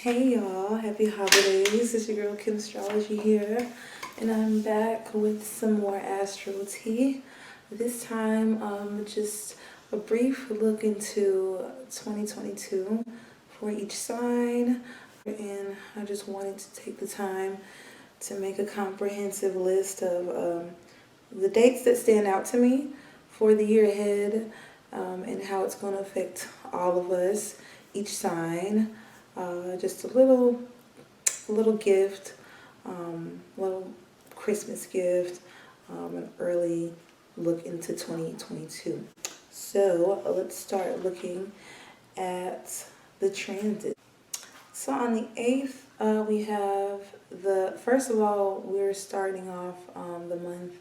Hey y'all, happy holidays. It's your girl Kim Astrology here, and I'm back with some more astro tea. This time, just a brief look into 2022 for each sign, and I just wanted to take the time to make a comprehensive list of the dates that stand out to me for the year ahead, and how it's going to affect all of us, each sign. Just a little gift, little Christmas gift, an early look into 2022. So let's start looking at the transit. So on the 8th, we have first of all, we're starting off the month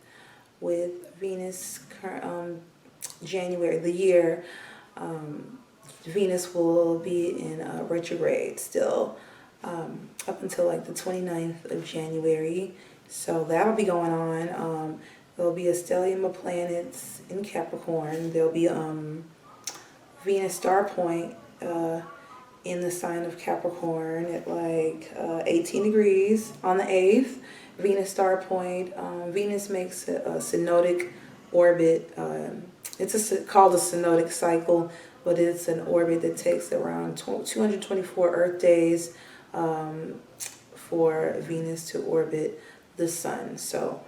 with Venus, January, the year. Venus will be in retrograde still up until like the 29th of January. So that'll be going on. There'll be a stellium of planets in Capricorn. There'll be Venus star point in the sign of Capricorn at like 18 degrees on the 8th. Venus star point. Venus makes a synodic orbit. It's called a synodic cycle, but it's an orbit that takes around 224 Earth days for Venus to orbit the Sun. So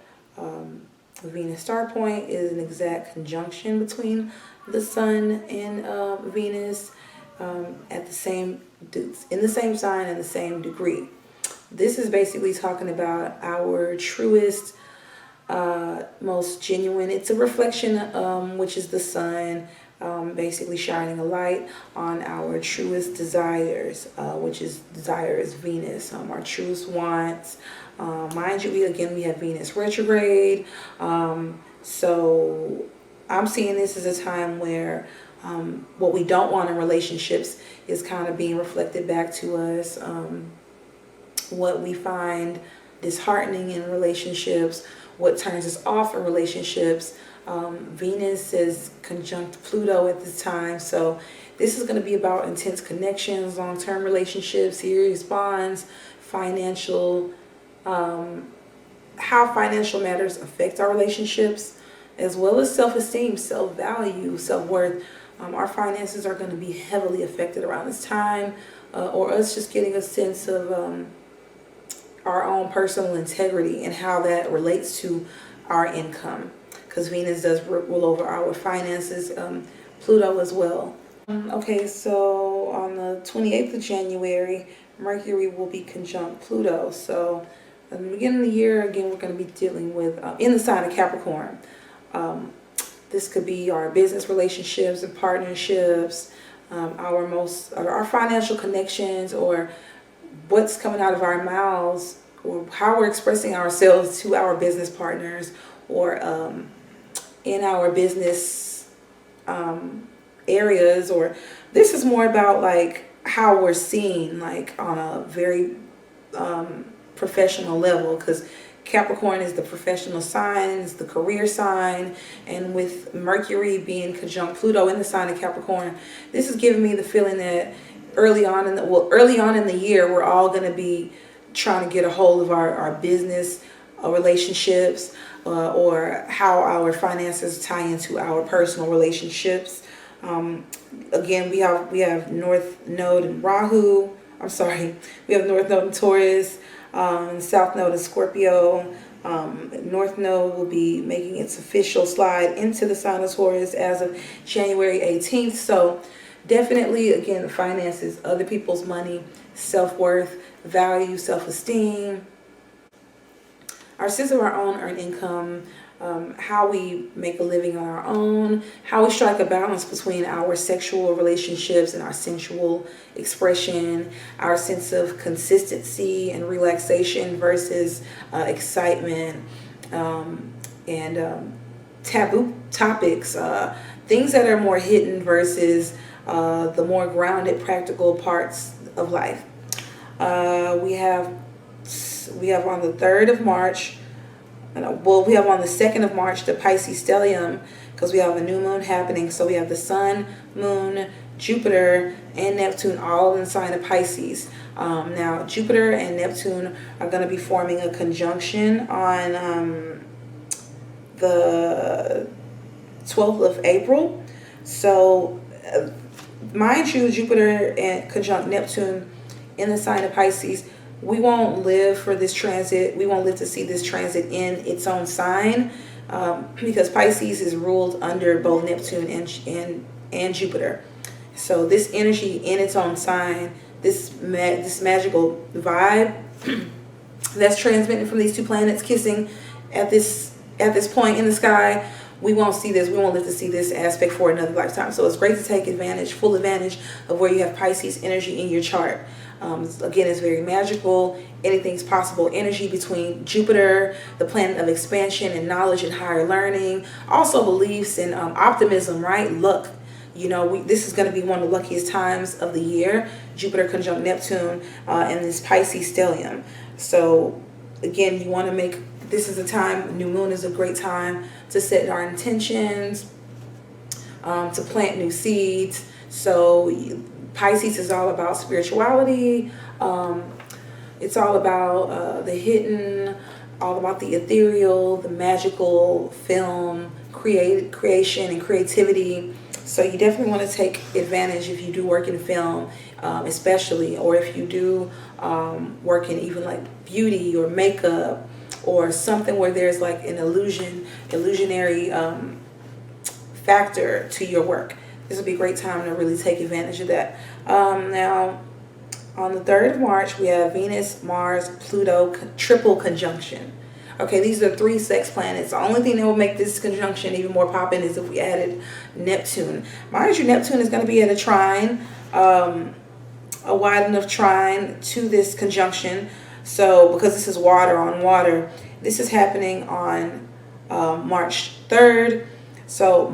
Venus star point is an exact conjunction between the Sun and Venus at the same in the same sign and the same degree. This is basically talking about our truest, most genuine. It's a reflection, which is the Sun, basically shining a light on our truest desires, which is Venus, our truest wants. Mind you, we have Venus retrograde. So I'm seeing this as a time where what we don't want in relationships is kind of being reflected back to us. What we find disheartening in relationships, what turns us off in relationships. Venus is conjunct Pluto at this time, so this is going to be about intense connections, long-term relationships, serious bonds, financial, how financial matters affect our relationships, as well as self-esteem, self-value, self-worth. Our finances are going to be heavily affected around this time, or us just getting a sense of our own personal integrity and how that relates to our income, because Venus does rule over our finances, Pluto as well. Okay, so on the 28th of January, Mercury will be conjunct Pluto. So at the beginning of the year, again, we're going to be dealing with, in the sign of Capricorn. This could be our business relationships and partnerships, our financial connections, or what's coming out of our mouths, or how we're expressing ourselves to our business partners, or in our business areas. Or this is more about like how we're seen, like on a very professional level, because Capricorn is the professional sign, it's the career sign, and with Mercury being conjunct Pluto in the sign of Capricorn, this is giving me the feeling that early on in the year, we're all going to be trying to get a hold of our business relationships, or how our finances tie into our personal relationships. Again, we have North Node in Rahu. We have North Node in Taurus, South Node in Scorpio. North Node will be making its official slide into the sign of Taurus as of January 18th. So definitely, again, finances, other people's money, self-worth, value, self-esteem, our sense of our own earned income, how we make a living on our own, how we strike a balance between our sexual relationships and our sensual expression, our sense of consistency and relaxation versus excitement, and taboo topics, things that are more hidden versus the more grounded, practical parts of life. We have on the 3rd of March, well, we have on the 2nd of March the Pisces stellium, because we have a new moon happening. So we have the sun, moon, Jupiter, and Neptune all in the sign of Pisces. Now Jupiter and Neptune are going to be forming a conjunction on the 12th of April. So mind you, Jupiter and conjunct Neptune in the sign of Pisces, we won't live for this transit. We won't live to see this transit in its own sign, because Pisces is ruled under both Neptune and Jupiter. So this energy in its own sign, this magical vibe that's transmitted from these two planets kissing at this point in the sky, we won't see this. We won't live to see this aspect for another lifetime. So it's great to take advantage, full advantage of where you have Pisces energy in your chart. Again, it's very magical. Anything's possible energy between Jupiter, the planet of expansion and knowledge and higher learning. Also beliefs in optimism, right? Luck. You know, this is going to be one of the luckiest times of the year. Jupiter conjunct Neptune and this Pisces stellium. So again, you want to make, this is a time, new moon is a great time to set our intentions, to plant new seeds. So Pisces is all about spirituality. It's all about the hidden, all about the ethereal, the magical, film, creation and creativity. So you definitely want to take advantage if you do work in film, especially, or if you do work in even like beauty or makeup or something where there's like an illusionary factor to your work. This would be a great time to really take advantage of that. Now, on the 3rd of March, we have Venus, Mars, Pluto triple conjunction. Okay, these are 3 sex planets. The only thing that will make this conjunction even more popping is if we added Neptune. Mind you, Neptune is going to be at a trine, a wide enough trine to this conjunction. So, because this is water on water, this is happening on March 3rd. So,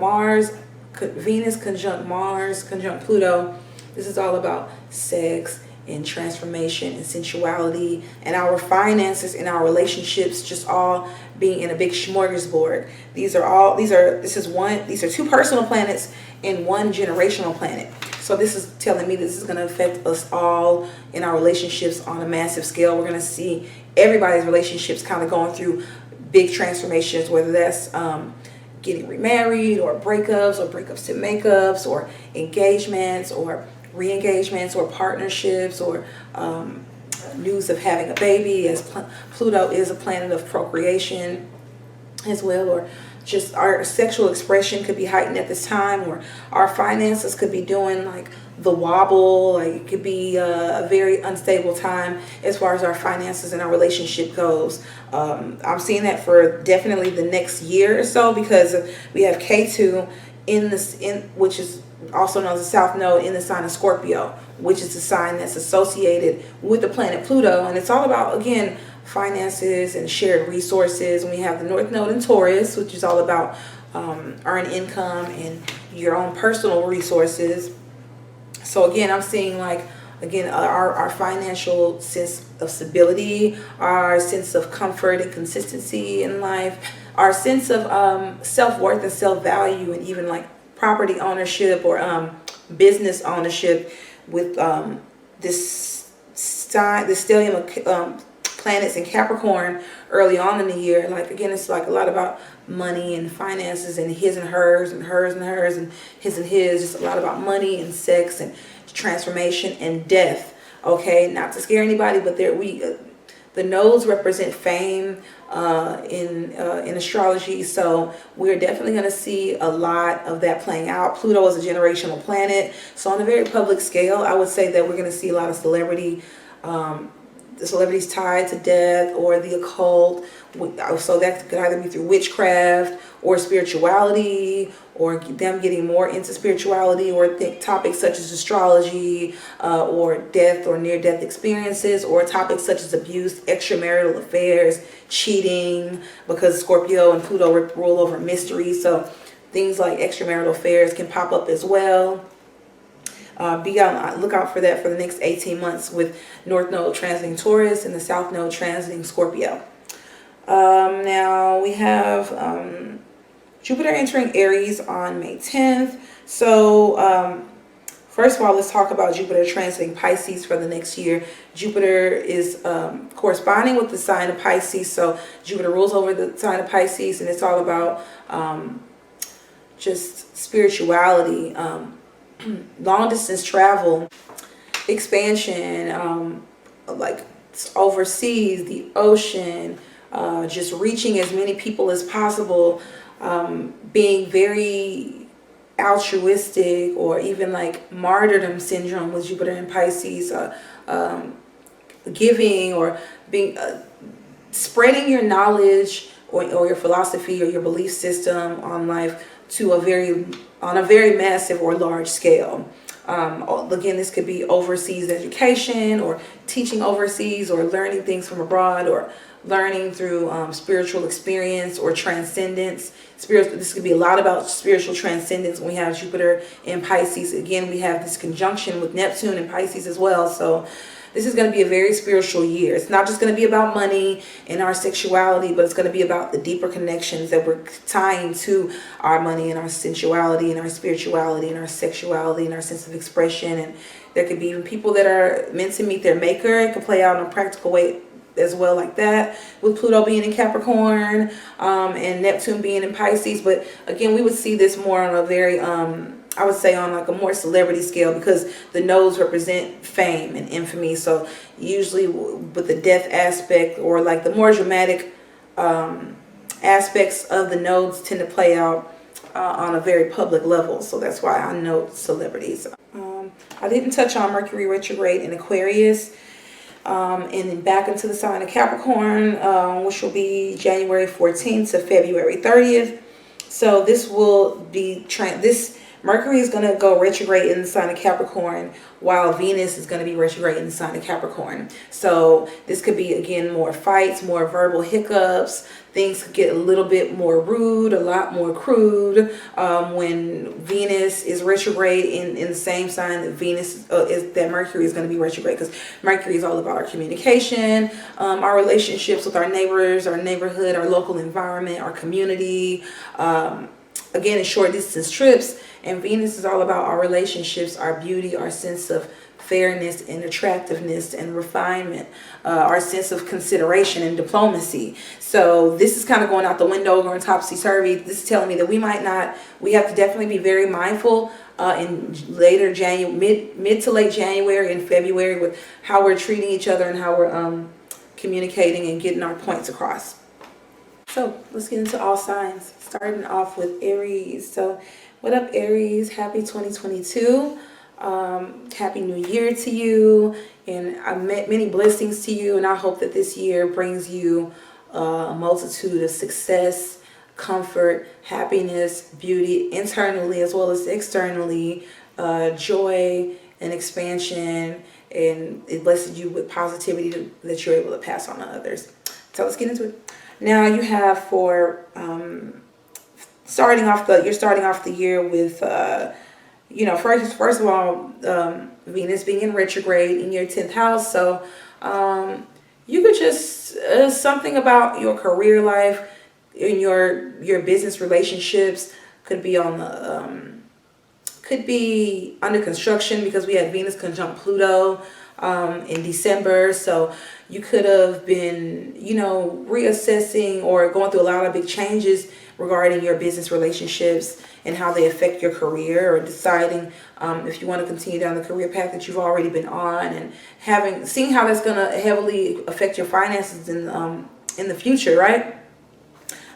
Venus conjunct Mars, conjunct Pluto. This is all about sex and transformation and sensuality and our finances and our relationships just all being in a big smorgasbord. These are 2 personal planets and 1 generational planet. So this is telling me this is going to affect us all in our relationships on a massive scale. We're going to see everybody's relationships kind of going through big transformations, whether that's getting remarried or breakups to makeups or engagements or re-engagements or partnerships or news of having a baby, as Pluto is a planet of procreation as well, or just our sexual expression could be heightened at this time, or our finances could be doing like the wobble. Like it could be a very unstable time as far as our finances and our relationship goes. I'm seeing that for definitely the next year or so, because we have K2 which is also known as the South Node in the sign of Scorpio, which is the sign that's associated with the planet Pluto. And it's all about, again, finances and shared resources. And we have the North Node in Taurus, which is all about earned income and your own personal resources. So again, I'm seeing like, again, our financial sense of stability, our sense of comfort and consistency in life, our sense of self-worth and self-value, and even like property ownership or business ownership with this stellium of planets in Capricorn early on in the year. Like again, it's like a lot about money and finances and his and hers and hers and hers and his. Just a lot about money and sex and transformation and death. Okay, not to scare anybody, but the nodes represent fame in astrology, so we're definitely going to see a lot of that playing out. Pluto is a generational planet, so on a very public scale, I would say that we're going to see a lot of the celebrities tied to death or the occult. So that could either be through witchcraft or spirituality, or them getting more into spirituality, or topics such as astrology, or death or near-death experiences, or topics such as abuse, extramarital affairs, cheating, because Scorpio and Pluto rule over mystery. So things like extramarital affairs can pop up as well. Look out for that for the next 18 months with North Node transiting Taurus and the South Node transiting Scorpio. Now we have Jupiter entering Aries on May 10th. So first of all, let's talk about Jupiter transiting Pisces for the next year. Jupiter is corresponding with the sign of Pisces. So Jupiter rules over the sign of Pisces, and it's all about just spirituality, long distance travel, expansion, like overseas, the ocean, just reaching as many people as possible, being very altruistic, or even like martyrdom syndrome with Jupiter and Pisces, giving or being spreading your knowledge or your philosophy or your belief system on life to on a very massive or large scale. Again, this could be overseas education, or teaching overseas, or learning things from abroad, or learning through spiritual experience or transcendence. This could be a lot about spiritual transcendence when we have Jupiter in Pisces. Again, we have this conjunction with Neptune and Pisces as well. So this is going to be a very spiritual year. It's not just going to be about money and our sexuality, but it's going to be about the deeper connections that we're tying to our money and our sensuality and our spirituality and our sexuality and our sense of expression. And there could be even people that are meant to meet their maker. It could play out in a practical way as well, like that, with Pluto being in Capricorn, and Neptune being in Pisces. But again, we would see this more on a very I would say on like a more celebrity scale, because the nodes represent fame and infamy. So usually with the death aspect, or like the more dramatic aspects of the nodes, tend to play out on a very public level. So that's why I note celebrities. I didn't touch on Mercury retrograde in Aquarius, and then back into the sign of Capricorn, which will be January 14th to February 30th. So this will be Mercury is going to go retrograde in the sign of Capricorn, while Venus is going to be retrograde in the sign of Capricorn. So this could be, again, more fights, more verbal hiccups. Things could get a little bit more rude, a lot more crude, when Venus is retrograde in the same sign that Mercury is going to be retrograde, because Mercury is all about our communication, our relationships with our neighbors, our neighborhood, our local environment, our community. Again, it's short distance trips, and Venus is all about our relationships, our beauty, our sense of fairness and attractiveness and refinement, our sense of consideration and diplomacy. So this is kind of going out the window, going topsy-turvy. This is telling me that we have to definitely be very mindful in later mid to late January and February with how we're treating each other and how we're communicating and getting our points across. So let's get into all signs, starting off with Aries. So what up, Aries? Happy 2022. Happy New Year to you, and I met many blessings to you, and I hope that this year brings you a multitude of success, comfort, happiness, beauty, internally as well as externally, joy and expansion, and it blesses you with positivity that you're able to pass on to others. So let's get into it. Now you have for starting off the year with first of all, Venus being in retrograde in your 10th house. So you could just something about your career life, in your business relationships could be on the could be under construction, because we had Venus conjunct Pluto in December. So you could have been, reassessing or going through a lot of big changes regarding your business relationships and how they affect your career, or deciding if you want to continue down the career path that you've already been on, and seeing how that's going to heavily affect your finances in the future, right?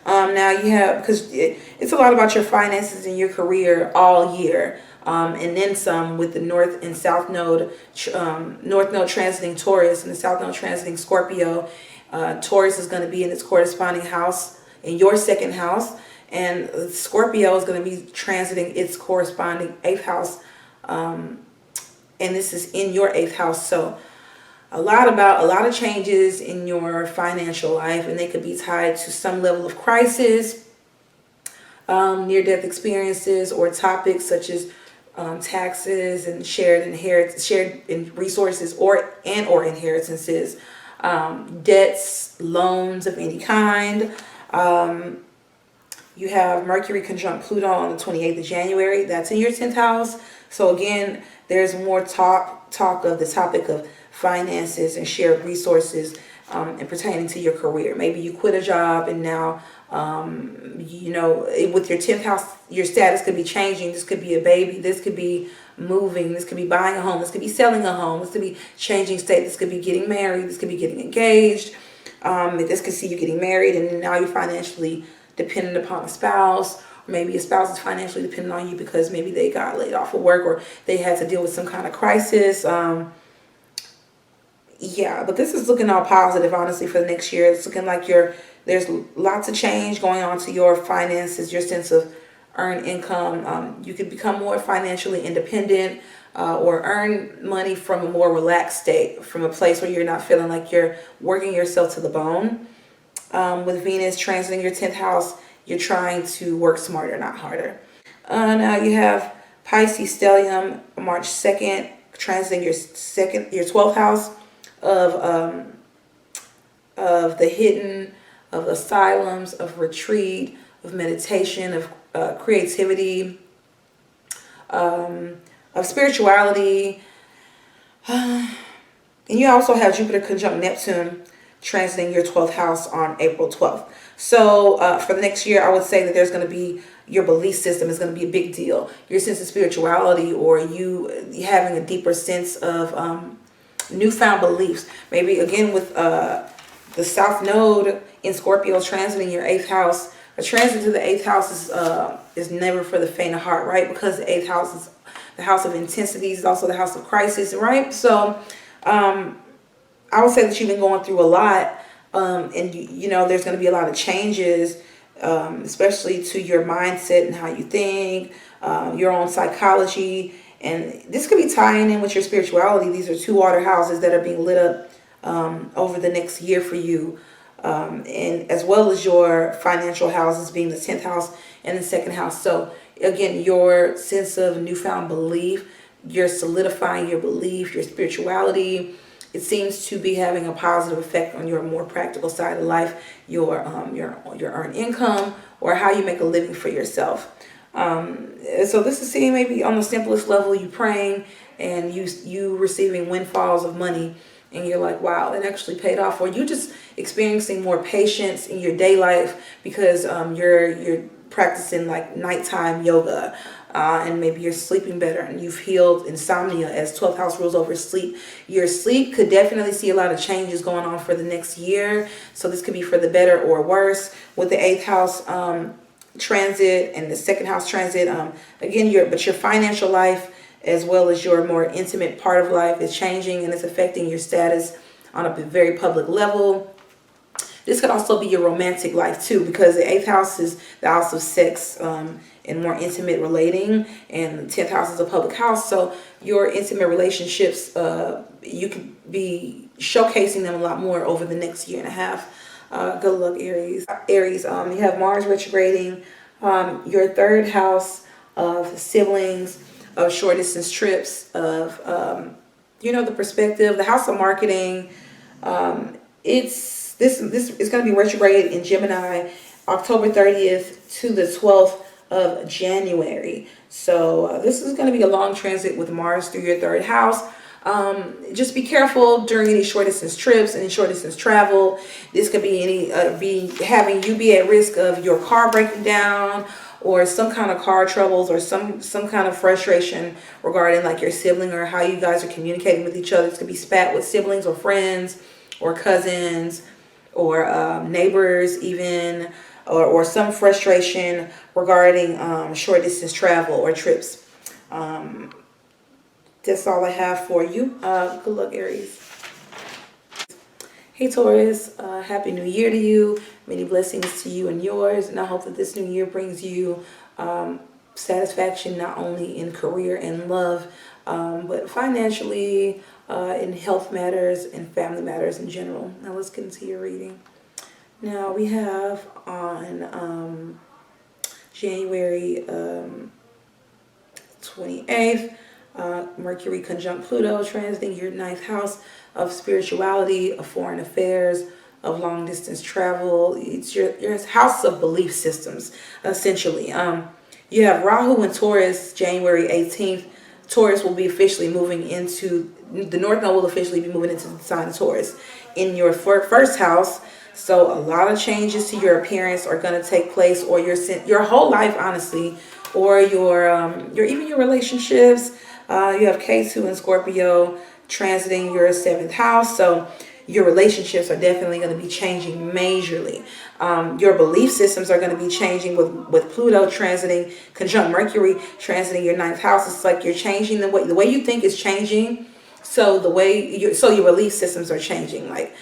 Now you have, because it's a lot about your finances and your career all year, and then some, with the North and South Node, North Node transiting Taurus and the South Node transiting Scorpio. Taurus is going to be in its corresponding house, in your second house, and Scorpio is going to be transiting its corresponding 8th house, and this is in your 8th house. So a lot of changes in your financial life, and they could be tied to some level of crisis, near-death experiences, or topics such as taxes and shared resources or inheritances. debts, loans of any kind. You have Mercury conjunct Pluto on the 28th of January. That's in your 10th house. So again, there's more talk of the topic of finances and shared resources and pertaining to your career. Maybe you quit a job and now, you know, with your 10th house, your status could be changing. This could be a baby. This could be moving. This could be buying a home. This could be selling a home. This could be changing state. This could be getting married. This could be getting engaged. This could see you getting married and now you're financially dependent upon a spouse. Or maybe a spouse is financially dependent on you because maybe they got laid off of work or they had to deal with some kind of crisis. Yeah, but this is looking all positive, honestly, for the next year. It's looking like there's lots of change going on to your finances, your sense of earned income. You could become more financially independent or earn money from a more relaxed state, from a place where you're not feeling like you're working yourself to the bone. With Venus transiting your 10th house, you're trying to work smarter, not harder. Now you have Pisces stellium, March 2nd, transiting your 12th house of the hidden, of asylums, of retreat, of meditation, of creativity, of spirituality. And you also have Jupiter conjunct Neptune transiting your 12th house on April 12th. So for the next year, I would say that there's going to be, your belief system is going to be a big deal. Your sense of spirituality, or you having a deeper sense of newfound beliefs. Maybe again with the South Node in Scorpio transiting your 8th house. A transit to the 8th house is never for the faint of heart, right? Because the 8th house is the house of intensities, it's also the house of crisis, right? So I would say that you've been going through a lot, and you know there's going to be a lot of changes, especially to your mindset and how you think, your own psychology. And this could be tying in with your spirituality. These are two water houses that are being lit up over the next year for you. And as well as your financial houses being the 10th house and the 2nd house. So again, your sense of newfound belief, you're solidifying your belief, your spirituality. It seems to be having a positive effect on your more practical side of life, your earned income, or how you make a living for yourself. So this is seeing maybe on the simplest level, you praying and you receiving windfalls of money, and you're like, wow, that actually paid off. Or you just experiencing more patience in your day life because you're practicing like nighttime yoga, and maybe you're sleeping better and you've healed insomnia, as 12th house rules over sleep. Your sleep could definitely see a lot of changes going on for the next year. So this could be for the better or worse. With the 8th house transit and the 2nd house transit, again, your financial life as well as your more intimate part of life is changing, and it's affecting your status on a very public level. This could also be your romantic life too, because the 8th house is the house of sex and more intimate relating, and the 10th house is a public house. So your intimate relationships, you could be showcasing them a lot more over the next year and a half. Good luck, Aries. Aries, you have Mars retrograding, your 3rd house of siblings, of short distance trips, of the perspective, the house of marketing. This is going to be retrograde in Gemini, October 30th to the 12th of January. So this is going to be a long transit with Mars through your 3rd house. Just be careful during any short distance trips and short distance travel. This could be having you be at risk of your car breaking down, or some kind of car troubles, or some kind of frustration regarding like your sibling or how you guys are communicating with each other. This could be spat with siblings or friends or cousins or neighbors even, or some frustration regarding short distance travel or trips. That's all I have for you. Good luck, Aries. Hey, Taurus. Happy New Year to you. Many blessings to you and yours. And I hope that this new year brings you satisfaction not only in career and love, but financially, in health matters and family matters in general. Now let's get into your reading. Now we have on January 28th, Mercury conjunct Pluto transiting your 9th house of spirituality, of foreign affairs, of long distance travel. It's your house of belief systems, essentially. You have Rahu in Taurus, January 18th. Taurus will be officially moving into, the North Node will officially be moving into the sign of Taurus in your first house. So a lot of changes to your appearance are going to take place, or your whole life, honestly, or your even your relationships. You have K2 in Scorpio transiting your 7th house. So your relationships are definitely going to be changing majorly. Your belief systems are going to be changing with Pluto transiting, conjunct Mercury transiting your 9th house. It's like you're changing the way you think is changing. So your belief systems are changing. Like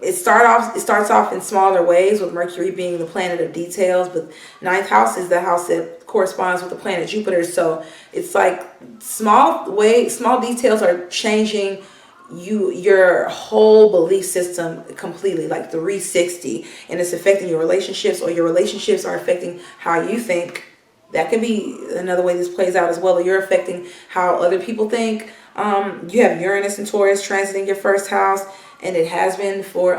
it starts off in smaller ways, with Mercury being the planet of details, but 9th house is the house that corresponds with the planet Jupiter. So it's like small details are changing your whole belief system completely, like 360, and it's affecting your relationships, or your relationships are affecting how you think. That could be another way this plays out as well, or you're affecting how other people think. You have Uranus and Taurus transiting your first house, and it has been for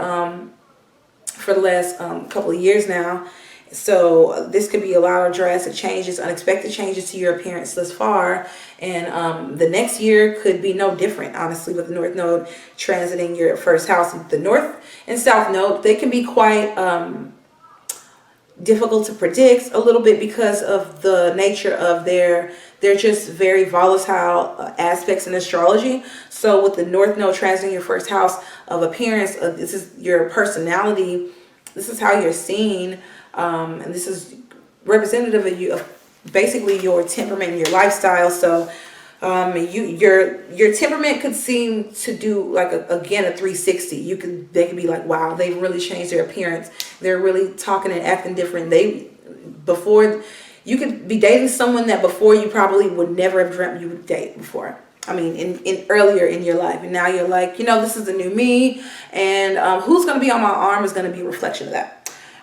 the last couple of years now. So this could be a lot of drastic changes, unexpected changes to your appearance thus far. And the next year could be no different, honestly, with the North Node transiting your first house. The North and South Node, they can be quite difficult to predict a little bit because of the nature of they're just very volatile aspects in astrology. So with the North Node transiting your first house of appearance, this is your personality, this is how you're seen. And this is representative of you, of basically your temperament and your lifestyle. So your temperament could seem to do like a 360. They could be like, wow, they've really changed their appearance. They're really talking and acting different. You could be dating someone that before you probably would never have dreamt you would date before. I mean, in earlier in your life, and now you're like, this is the new me, and who's going to be on my arm is going to be a reflection of that.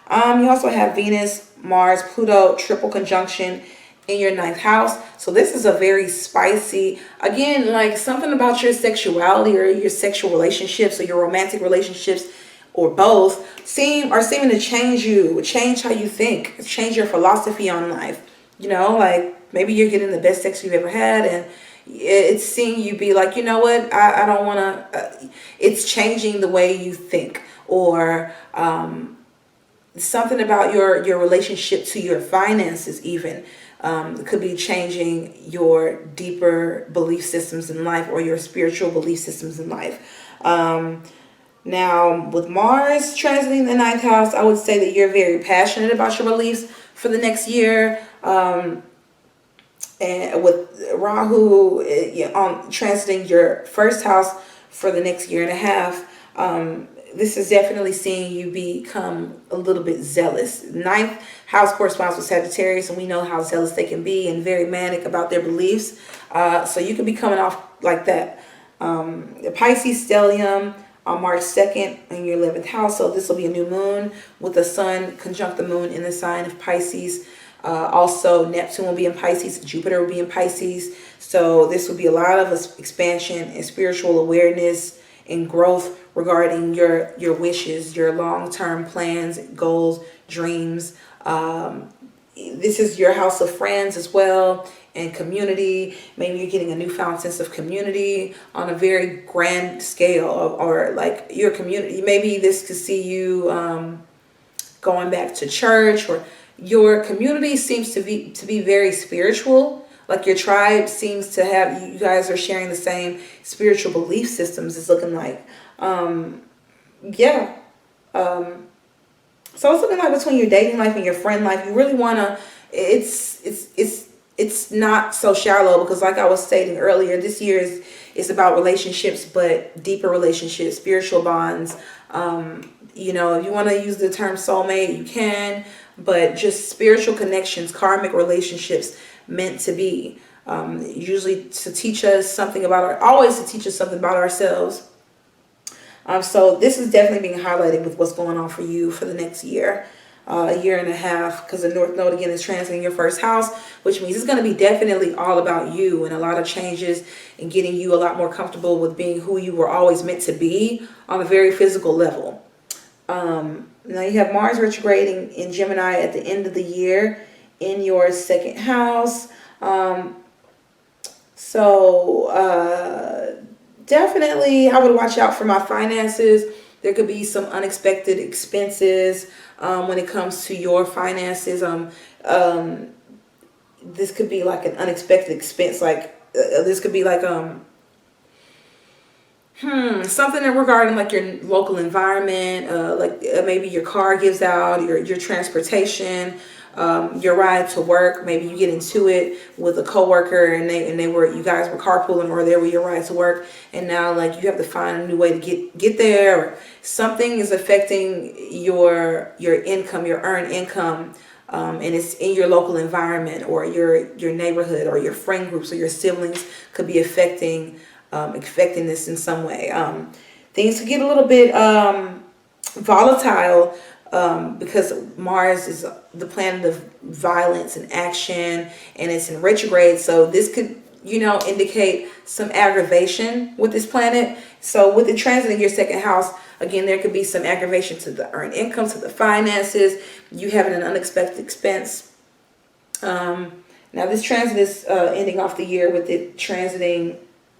You also have Venus, Mars, Pluto, triple conjunction in your 9th house. So this is a very spicy, again, like something about your sexuality or your sexual relationships or your romantic relationships or both are seeming to change how you think, change your philosophy on life. Like maybe you're getting the best sex you've ever had, and it's seeing you be like, what, I don't want to, it's changing the way you think, or something about your relationship to your finances even could be changing your deeper belief systems in life, or your spiritual belief systems in life. Now, with Mars transiting the 9th house, I would say that you're very passionate about your beliefs for the next year. And with Rahu transiting your first house for the next year and a half, this is definitely seeing you become a little bit zealous. 9th house corresponds with Sagittarius, and we know how zealous they can be and very manic about their beliefs. So you could be coming off like that. The Pisces stellium on March 2nd in your 11th house. So this will be a new moon with the sun conjunct the moon in the sign of Pisces. Also, Neptune will be in Pisces. Jupiter will be in Pisces. So this will be a lot of expansion and spiritual awareness and growth regarding your wishes, your long-term plans, goals, dreams. This is your house of friends as well, and community. Maybe you're getting a newfound sense of community on a very grand scale, or like your community. Maybe this could see you going back to church, or your community seems to be very spiritual. Like your tribe seems to have, you guys are sharing the same spiritual belief systems, it's looking like. So it's looking like between your dating life and your friend life, you really want to, it's not so shallow, because like I was stating earlier, this year is about relationships, but deeper relationships, spiritual bonds. If you want to use the term soulmate, you can, but just spiritual connections, karmic relationships meant to be, usually to teach us something always to teach us something about ourselves. So this is definitely being highlighted with what's going on for you for the next year. a year and a half, because the North Node again is transiting your first house, which means it's going to be definitely all about you and a lot of changes and getting you a lot more comfortable with being who you were always meant to be on a very physical level. Now you have Mars retrograding in Gemini at the end of the year in your second house. Definitely I would watch out for my finances. There could be some unexpected expenses when it comes to your finances. This could be like an unexpected expense, like this could be like something regarding like your local environment, maybe your car gives out, your transportation, your ride to work. Maybe you get into it with a coworker and you guys were carpooling, or they were your ride to work, and now like you have to find a new way to get there, or something is affecting your income, your earned income, and it's in your local environment or your neighborhood or your friend groups or your siblings could be affecting this in some way. Things could get a little bit volatile because Mars is the planet of violence and action, and it's in retrograde. So this could, indicate some aggravation with this planet. So with the transit in your second house, again, there could be some aggravation to the earned income, to the finances. You having an unexpected expense. Now this transit is ending off the year with it transiting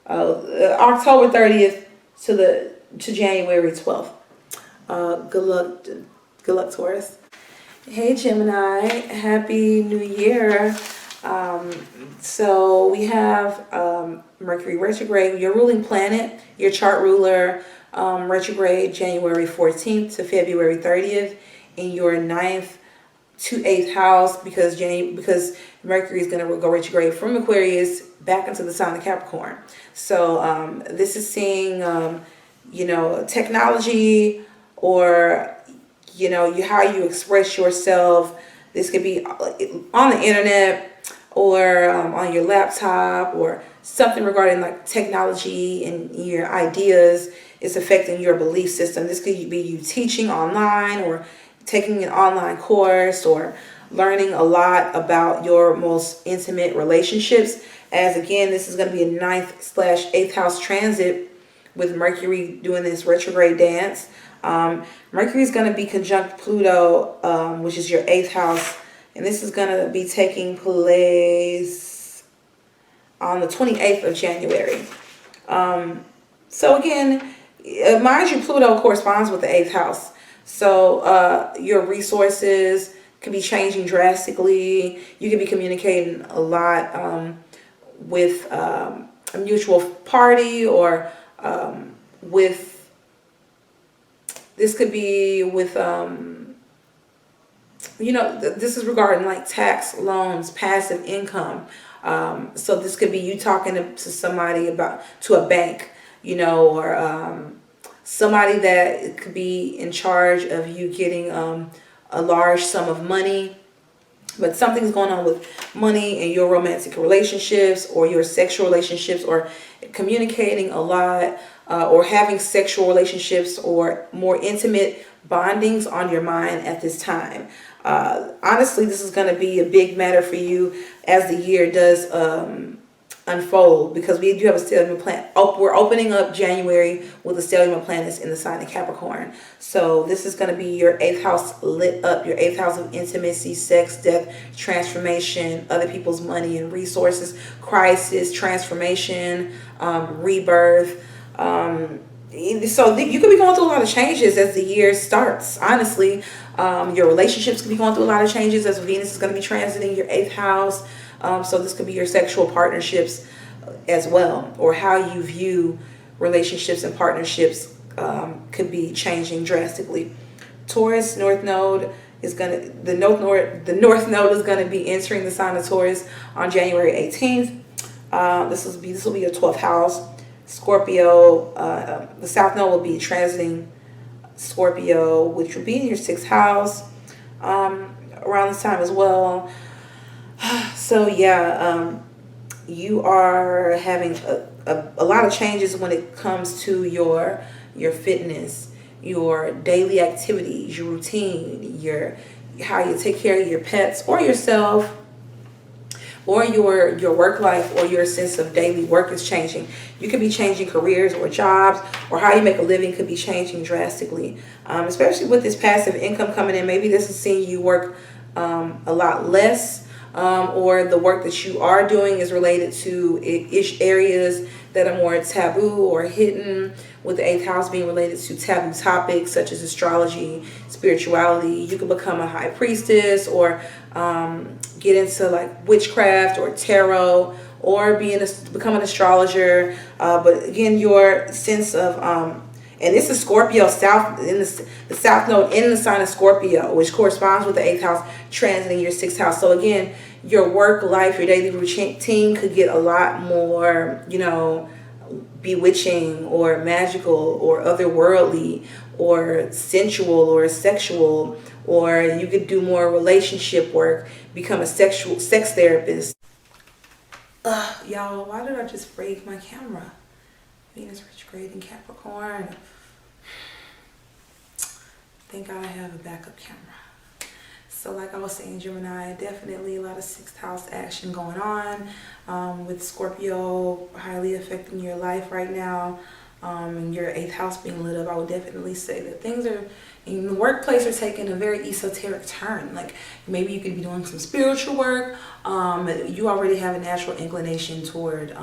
October 30th to January 12th. Good luck, Taurus. Hey Gemini, happy new year. So we have Mercury retrograde, your ruling planet, your chart ruler, retrograde January 14th to February 30th in your 9th to 8th house, because Mercury is going to go retrograde from Aquarius back into the sign of Capricorn. So this is seeing technology, or how you express yourself. This could be on the internet or on your laptop, or something regarding like technology and your ideas is affecting your belief system. This could be you teaching online, or taking an online course, or learning a lot about your most intimate relationships, as again this is going to be a 9th/8th house transit with Mercury doing this retrograde dance. Mercury is going to be conjunct Pluto, which is your 8th house, and this is going to be taking place on the 28th of January. So again, mind you, Pluto corresponds with the 8th house. So your resources could be changing drastically. You could be communicating a lot with a mutual party, or with, this could be with, this is regarding like tax, loans, passive income. So this could be you talking to somebody to a bank, or somebody that could be in charge of you getting a large sum of money. But something's going on with money in your romantic relationships, or your sexual relationships, or communicating a lot, or having sexual relationships or more intimate bondings on your mind at this time. Honestly, this is going to be a big matter for you as the year does unfold, because we do have a stellium planet. We're opening up January with a stellium planets in the sign of Capricorn. So this is going to be your 8th house lit up, your 8th house of intimacy, sex, death, transformation, other people's money and resources, crisis, transformation, rebirth. So you could be going through a lot of changes as the year starts. Honestly, your relationships could be going through a lot of changes as Venus is going to be transiting your 8th house. So this could be your sexual partnerships as well, or how you view relationships and partnerships could be changing drastically. Taurus North Node is the North Node is going to be entering the sign of Taurus on January 18th. This will be your 12th house. Scorpio, the South Node will be transiting Scorpio, which will be in your 6th house around this time as well. So yeah, you are having a lot of changes when it comes to your fitness, your daily activities, your routine, how you take care of your pets or yourself, or your work life or your sense of daily work is changing. You could be changing careers or jobs, or how you make a living could be changing drastically, especially with this passive income coming in. Maybe this is seeing you work a lot less, or the work that you are doing is related to areas that are more taboo or hidden, with the 8th house being related to taboo topics such as astrology, spirituality. You can become a high priestess, or get into like witchcraft or tarot, or become an astrologer. But again, your sense of and this is Scorpio south in the south node in the sign of Scorpio, which corresponds with the 8th house transiting your 6th house. So again, your work life, your daily routine could get a lot more, you know, bewitching or magical or otherworldly or sensual or sexual, or you could do more relationship work, become a sex therapist. Y'all, why did I just break my camera? Venus retrograde in Capricorn. Thank God I have a backup camera. So like I was saying, Gemini, definitely a lot of 6th house action going on, with Scorpio highly affecting your life right now, and your 8th house being lit up. I would definitely say that things are in the workplace are taking a very esoteric turn. Like maybe you could be doing some spiritual work. You already have a natural inclination toward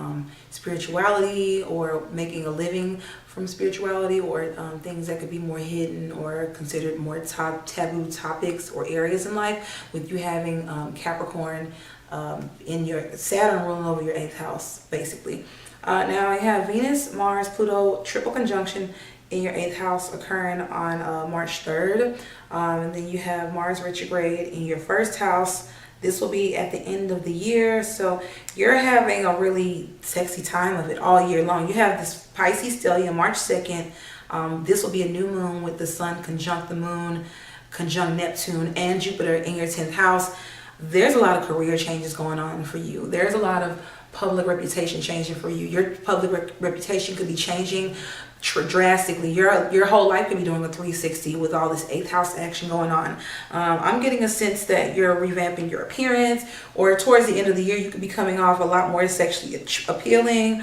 spirituality, or making a living from spirituality, or things that could be more hidden or considered more taboo topics or areas in life, with you having Capricorn in your Saturn ruling over your 8th house, basically. Now I have Venus, Mars, Pluto triple conjunction in your 8th house occurring on March 3rd. And then you have Mars retrograde in your 1st house. This will be at the end of the year. So you're having a really sexy time of it all year long. You have this Pisces stellium March 2nd. This will be a new moon with the sun conjunct the moon, conjunct Neptune and Jupiter in your 10th house. There's a lot of career changes going on for you. There's a lot of public reputation changing for you. Your public reputation could be changing drastically. Your whole life could be doing a 360 with all this 8th house action going on. I'm getting a sense that you're revamping your appearance, or towards the end of the year you could be coming off a lot more sexually appealing.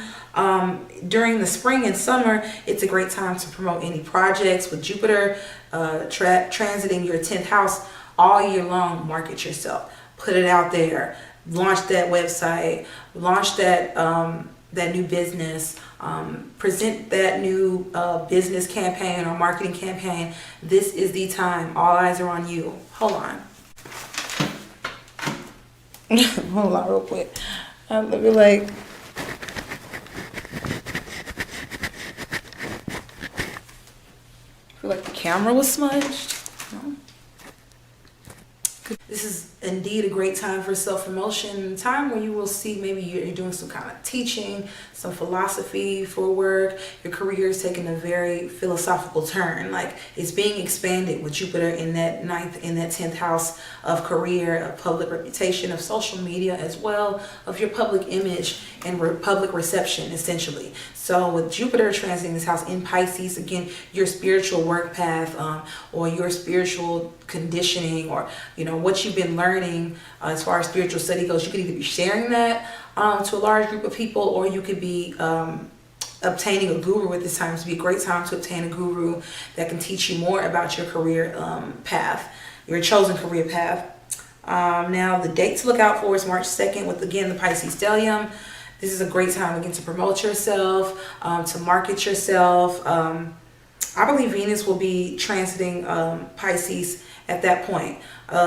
During the spring and summer, it's a great time to promote any projects with Jupiter transiting your 10th house all year long. Market yourself, put it out there, launch that website, launch that that new business, present that new business campaign or marketing campaign. This is the time. All eyes are on you. Hold on. Hold on real quick. Let me like... I feel like the camera was smudged. No? This is indeed a great time for self-promotion, time where you will see maybe you're doing some kind of teaching, some philosophy for work. Your career is taking a very philosophical turn. Like it's being expanded with Jupiter in that 10th house of career, of public reputation, of social media as well, of your public image and public reception, essentially. So with Jupiter transiting this house in Pisces, again, your spiritual work path, or your spiritual conditioning, or what you've been learning as far as spiritual study goes, you could either be sharing that to a large group of people, or you could be obtaining a guru at this time. It's be a great time to obtain a guru that can teach you more about your career path, your chosen career path. Now the date to look out for is March 2nd with, again, the Pisces stellium. This is a great time again to promote yourself, to market yourself. I believe Venus will be transiting Pisces at that point.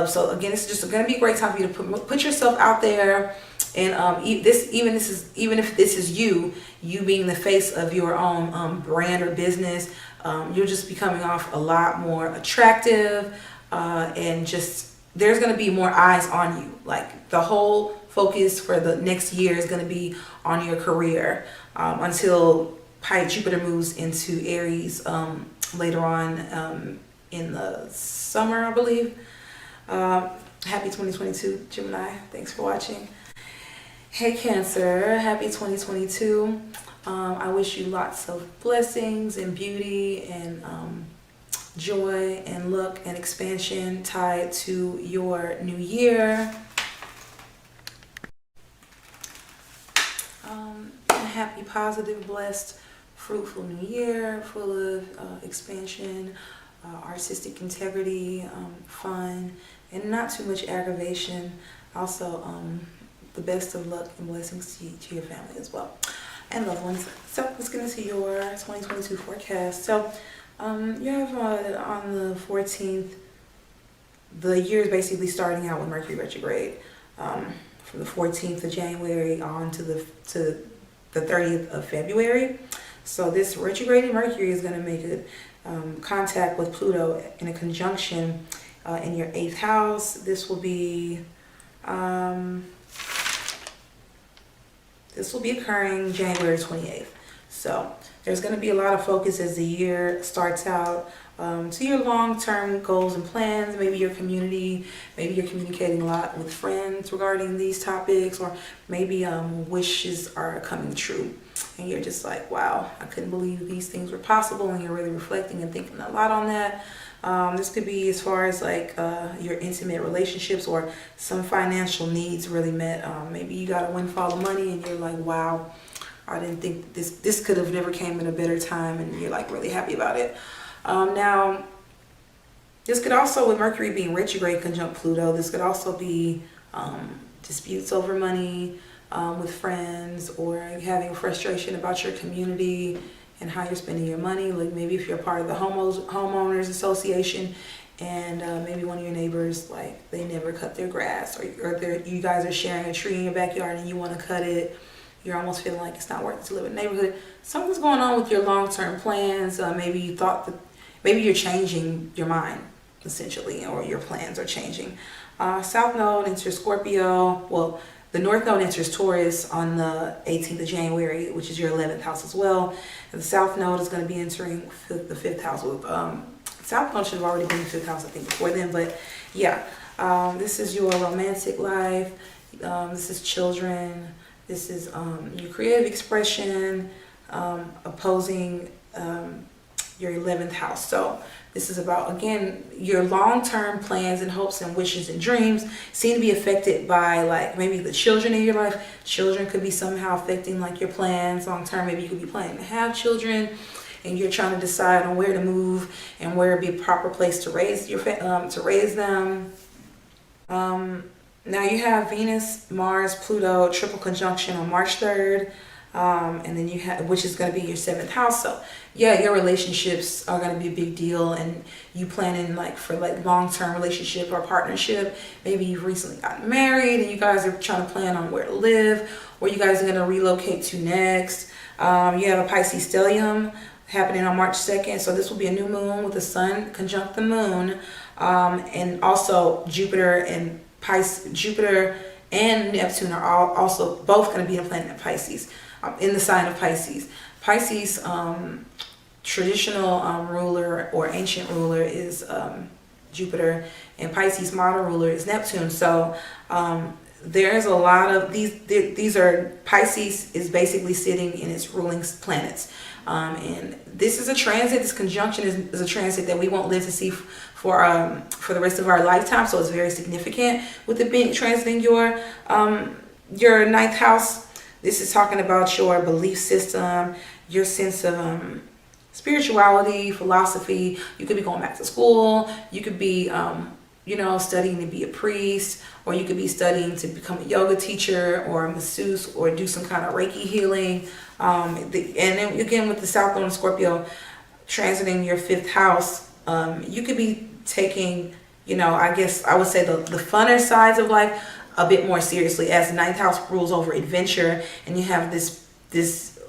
So again, it's just going to be a great time for you to put yourself out there. And even if this is you being the face of your own brand or business, you'll just be coming off a lot more attractive, and just there's going to be more eyes on you. Like the whole focus for the next year is going to be on your career, until Jupiter moves into Aries later on in the summer, I believe. Happy 2022, Gemini. Thanks for watching. Hey Cancer, happy 2022. I wish you lots of blessings and beauty and joy and luck and expansion tied to your new year. A happy, positive, blessed, fruitful new year, full of expansion, artistic integrity, fun, and not too much aggravation. Also, the best of luck and blessings to your family as well, and loved ones. So let's get into your 2022 forecast. So you have on the 14th, the year is basically starting out with Mercury retrograde. From the 14th of January on to the 30th of February. So this retrograde Mercury is going to make a contact with Pluto in a conjunction in your 8th house. This will be occurring January 28th. So there's going to be a lot of focus as the year starts out to your long-term goals and plans. Maybe your community, maybe you're communicating a lot with friends regarding these topics, or maybe wishes are coming true and you're just like, wow, I couldn't believe these things were possible, and you're really reflecting and thinking a lot on that. This could be as far as like your intimate relationships or some financial needs really met. Maybe you got a windfall of money and you're like, wow, I didn't think this could have never came in a better time, and you're like really happy about it. Now, this could also, with Mercury being retrograde conjunct Pluto, this could also be disputes over money with friends, or having frustration about your community and how you're spending your money. Like maybe if you're part of the homeowners association, and maybe one of your neighbors, like they never cut their grass, or you guys are sharing a tree in your backyard and you want to cut it. You're almost feeling like it's not worth it to live in the neighborhood. Something's going on with your long-term plans. Maybe you thought that maybe you're changing your mind, essentially, or your plans are changing. South Node enters Scorpio. Well, the North Node enters Taurus on the 18th of January, which is your 11th house as well. And the South Node is going to be entering the 5th house. South Node should have already been in the 5th house, I think, before then. But yeah, this is your romantic life. This is children. This is your creative expression, opposing your 11th house. So this is about, again, your long-term plans and hopes and wishes and dreams seem to be affected by like maybe the children in your life. Children could be somehow affecting like your plans long-term. Maybe you could be planning to have children, and you're trying to decide on where to move and where would be a proper place to raise them. Now you have Venus, Mars, Pluto, triple conjunction on March 3rd. And then you have, which is going to be your 7th house. So yeah, your relationships are going to be a big deal, and you planning like for like long-term relationship or partnership. Maybe you've recently gotten married and you guys are trying to plan on where to live, where you guys are going to relocate to next. You have a Pisces stellium happening on March 2nd. So this will be a new moon with the sun conjunct the moon. And also Jupiter and Neptune are also both going to be in planet Pisces, in the sign of Pisces. Pisces traditional ruler or ancient ruler is Jupiter, and Pisces modern ruler is Neptune. So there's a lot of these are, Pisces is basically sitting in its ruling planets, and this is a transit. This conjunction is a transit that we won't live to see for the rest of our lifetime. So it's very significant with it being transiting your 9th house. This is talking about your belief system, your sense of spirituality, philosophy. You could be going back to school. You could be studying to be a priest, or you could be studying to become a yoga teacher or a masseuse, or do some kind of Reiki healing. And then again, with the South Node in Scorpio transiting your 5th house, you could be taking, I guess I would say the funner sides of life a bit more seriously, as the 9th house rules over adventure, and you have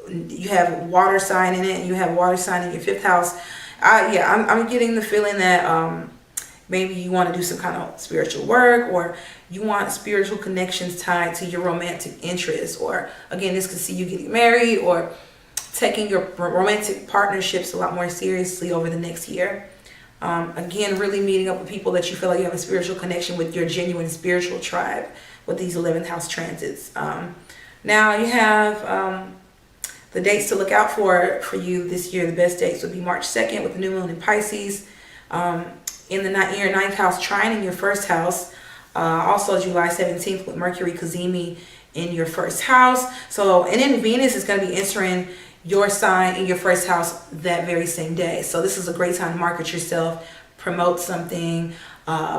you have water sign in it, and you have water sign in your 5th house. I'm getting the feeling that maybe you want to do some kind of spiritual work, or you want spiritual connections tied to your romantic interests, or again, this could see you getting married or taking your romantic partnerships a lot more seriously over the next year. Again, really meeting up with people that you feel like you have a spiritual connection with, your genuine spiritual tribe, with these 11th house transits. Now you have the dates to look out for you this year. The best dates would be March 2nd with the new moon in Pisces, In your ninth house, trine in your first house. Also July 17th with Mercury cazimi in your first house. So, and then Venus is going to be entering your sign in your first house that very same day. So this is a great time to market yourself, promote something,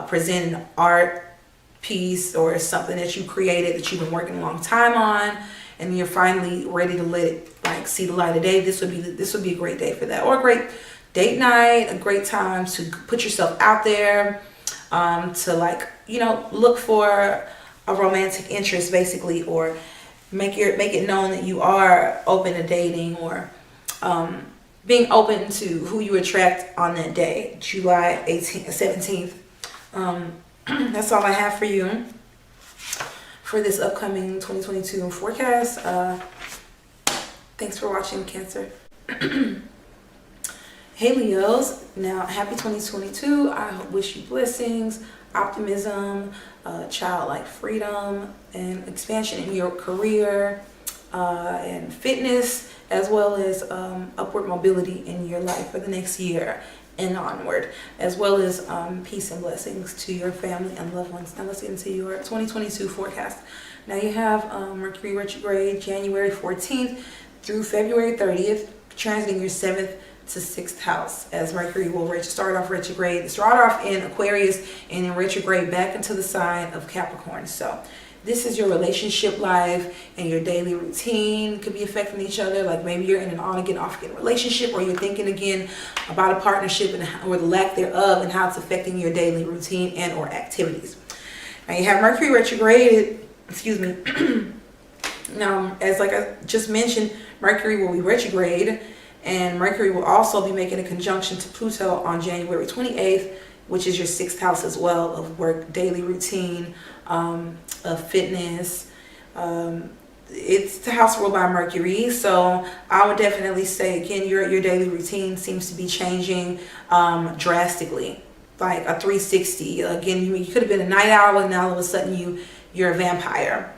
present an art piece or something that you created that you've been working a long time on, and you're finally ready to let it like see the light of day. This would be a great day for that, or a great date night, a great time to put yourself out there, to like, you know, look for a romantic interest basically, or make it known that you are open to dating, or being open to who you attract on that day, July 17th. That's all I have for you for this upcoming 2022 forecast. Thanks for watching, Cancer. Hey Leos, now happy 2022. I wish you blessings, optimism, childlike freedom, and expansion in your career, and fitness, as well as upward mobility in your life for the next year and onward, as well as peace and blessings to your family and loved ones. Now let's get into your 2022 forecast. Now you have Mercury retrograde January 14th through February 30th, transiting your 7th to 6th house, as Mercury will start off in Aquarius and then retrograde back into the sign of Capricorn. So this is your relationship life, and your daily routine could be affecting each other. Like maybe you're in an on again, off again relationship, or you're thinking again about a partnership or the lack thereof, and how it's affecting your daily routine and or activities. Now you have Mercury retrograde, now, as like I just mentioned, Mercury will be retrograde, and Mercury will also be making a conjunction to Pluto on January 28th, which is your 6th house as well, of work, daily routine, of fitness. It's the house ruled by Mercury, so I would definitely say again your daily routine seems to be changing drastically, like a 360. Again, you could have been a night owl, and now all of a sudden you're a vampire.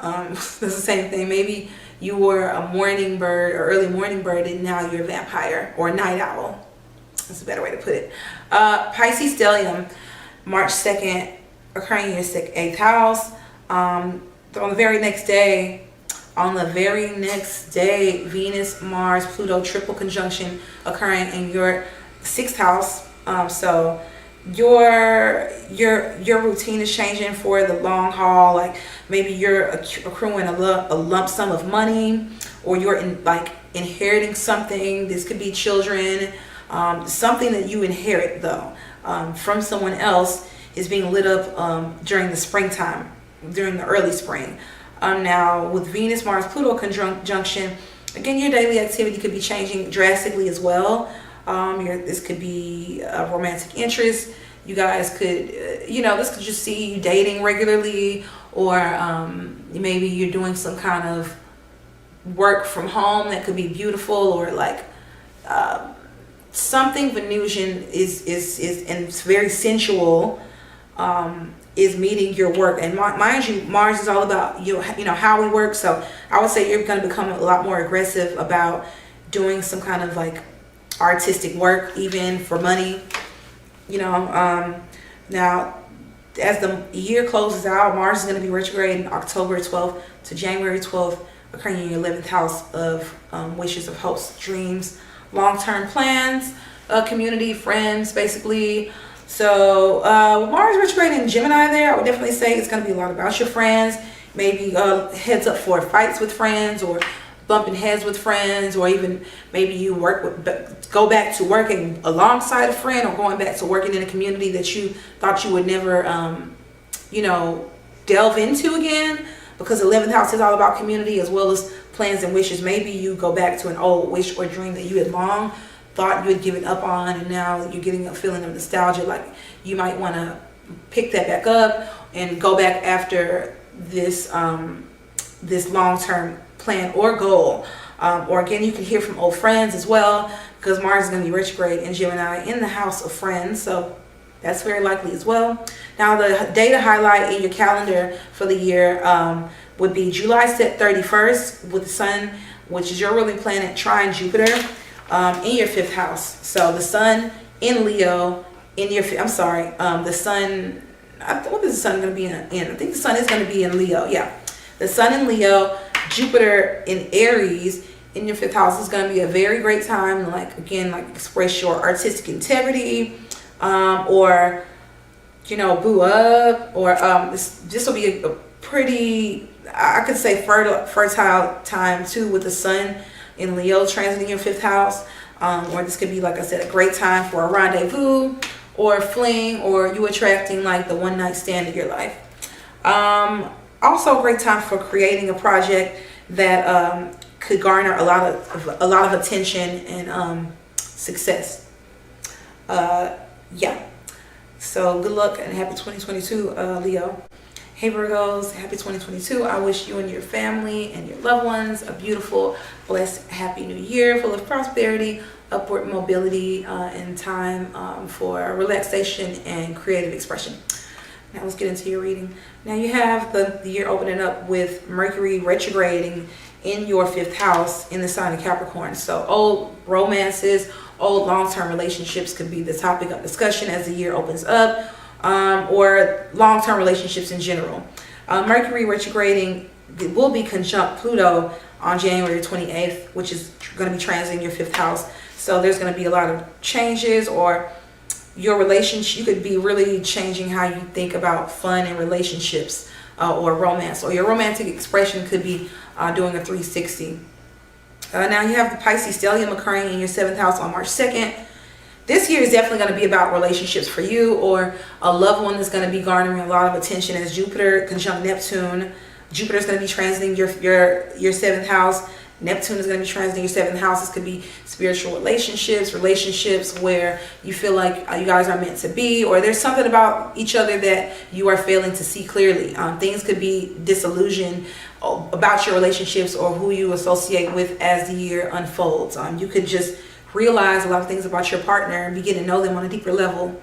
It's the same thing. Maybe you were a morning bird or early morning bird, and now you're a vampire or a night owl. That's a better way to put it. Pisces stellium, March 2nd, occurring in your 8th house. On the very next day, Venus, Mars, Pluto triple conjunction occurring in your 6th house. So your routine is changing for the long haul. Like maybe you're accruing a lump sum of money, or you're inheriting something. This could be children, something that you inherit though from someone else is being lit up during the springtime, during the early spring. Now with Venus, Mars, Pluto conjunction, again your daily activity could be changing drastically as well. This could be a romantic interest. You guys could, this could just see you dating regularly, or maybe you're doing some kind of work from home that could be beautiful, or like something Venusian is and it's very sensual, is meeting your work. And mind you, Mars is all about how we work. So I would say you're going to become a lot more aggressive about doing some kind of like artistic work, even for money. Now as the year closes out, Mars is going to be retrograde in October 12th to January 12th, occurring in your 11th house of wishes, of hopes, dreams, long-term plans, community, friends, basically. So with Mars retrograde in Gemini there, I would definitely say it's going to be a lot about your friends. Maybe heads up for fights with friends, or bumping heads with friends, or even maybe you go back to working alongside a friend, or going back to working in a community that you thought you would never delve into again, because 11th house is all about community as well as plans and wishes. Maybe you go back to an old wish or dream that you had long thought you had given up on, and now you're getting a feeling of nostalgia, like you might want to pick that back up and go back after this this long-term plan or goal. Or again, you can hear from old friends as well, because Mars is going to be retrograde in Gemini in the house of friends, so that's very likely as well. Now the day to highlight in your calendar for the year would be July 31st, with the Sun, which is your ruling planet, trine Jupiter in your 5th house. So the Sun in Leo in your, I'm sorry, the sun, what is the sun going to be in? I think the sun is going to be in Leo. Yeah, the sun in Leo, Jupiter in Aries in your 5th house is going to be a very great time to, like, again, like, express your artistic integrity, or, you know, boo up, or this will be a pretty, I could say, fertile time too, with the sun in Leo transiting your 5th house. Or this could be, like I said, a great time for a rendezvous or a fling, or you attracting like the one night stand of your life. Also a great time for creating a project that could garner a lot of attention and success. Yeah. So good luck and happy 2022, Leo. Hey Virgos, happy 2022. I wish you and your family and your loved ones a beautiful, blessed, happy new year full of prosperity, upward mobility, and time for relaxation and creative expression. Now let's get into your reading. Now you have the year opening up with Mercury retrograding in your 5th house in the sign of Capricorn. So old romances, old long-term relationships could be the topic of discussion as the year opens up. Or long-term relationships in general. Mercury retrograding will be conjunct Pluto on January 28th, which is going to be transiting your 5th house. So there's going to be a lot of changes, or your relationship, you could be really changing how you think about fun and relationships, or romance, or your romantic expression could be doing a 360. Now you have the Pisces stellium occurring in your 7th house on March 2nd. This year is definitely going to be about relationships for you, or a loved one that's going to be garnering a lot of attention as Jupiter conjunct Neptune. Jupiter is going to be transiting your 7th house. Neptune is going to be transiting your 7th house. This could be spiritual relationships where you feel like you guys are meant to be, or there's something about each other that you are failing to see clearly. Things could be disillusioned about your relationships or who you associate with as the year unfolds. You could just realize a lot of things about your partner and begin to know them on a deeper level.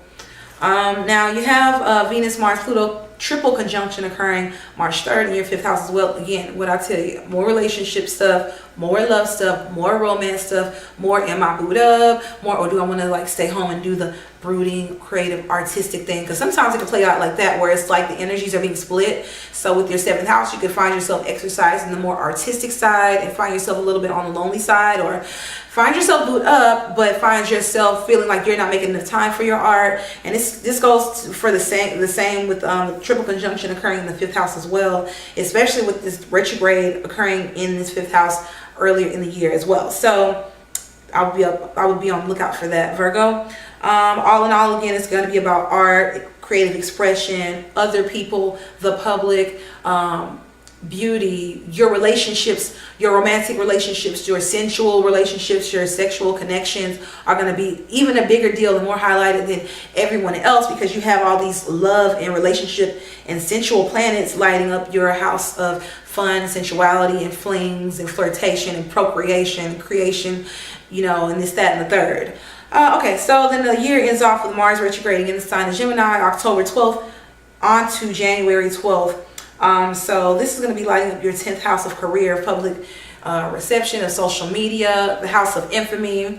Now you have Venus, Mars, Pluto triple conjunction occurring March 3rd in your 5th house as well. Again, what I tell you, more relationship stuff, more love stuff, more romance stuff, more am I booed up, more, or do I want to like stay home and do the brooding, creative, artistic thing? Because sometimes it can play out like that, where it's like the energies are being split. So with your 7th house, you could find yourself exercising the more artistic side and find yourself a little bit on the lonely side, or find yourself booed up, but find yourself feeling like you're not making enough time for your art. And this goes for the same with triple conjunction occurring in the 5th house as well, especially with this retrograde occurring in this 5th house earlier in the year as well. So I would be on the lookout for that, Virgo. All in all, again, it's going to be about art, creative expression, other people, the public, beauty, your relationships, your romantic relationships, your sensual relationships, your sexual connections are going to be even a bigger deal and more highlighted than everyone else, because you have all these love and relationship and sensual planets lighting up your house of fun, sensuality, and flings and flirtation and procreation and creation, you know, and this, that, and the third. Okay, so then the year ends off with Mars retrograding in the sign of Gemini, October 12th on to January 12th. So this is going to be lighting up your 10th house of career, public reception, of social media, the house of infamy.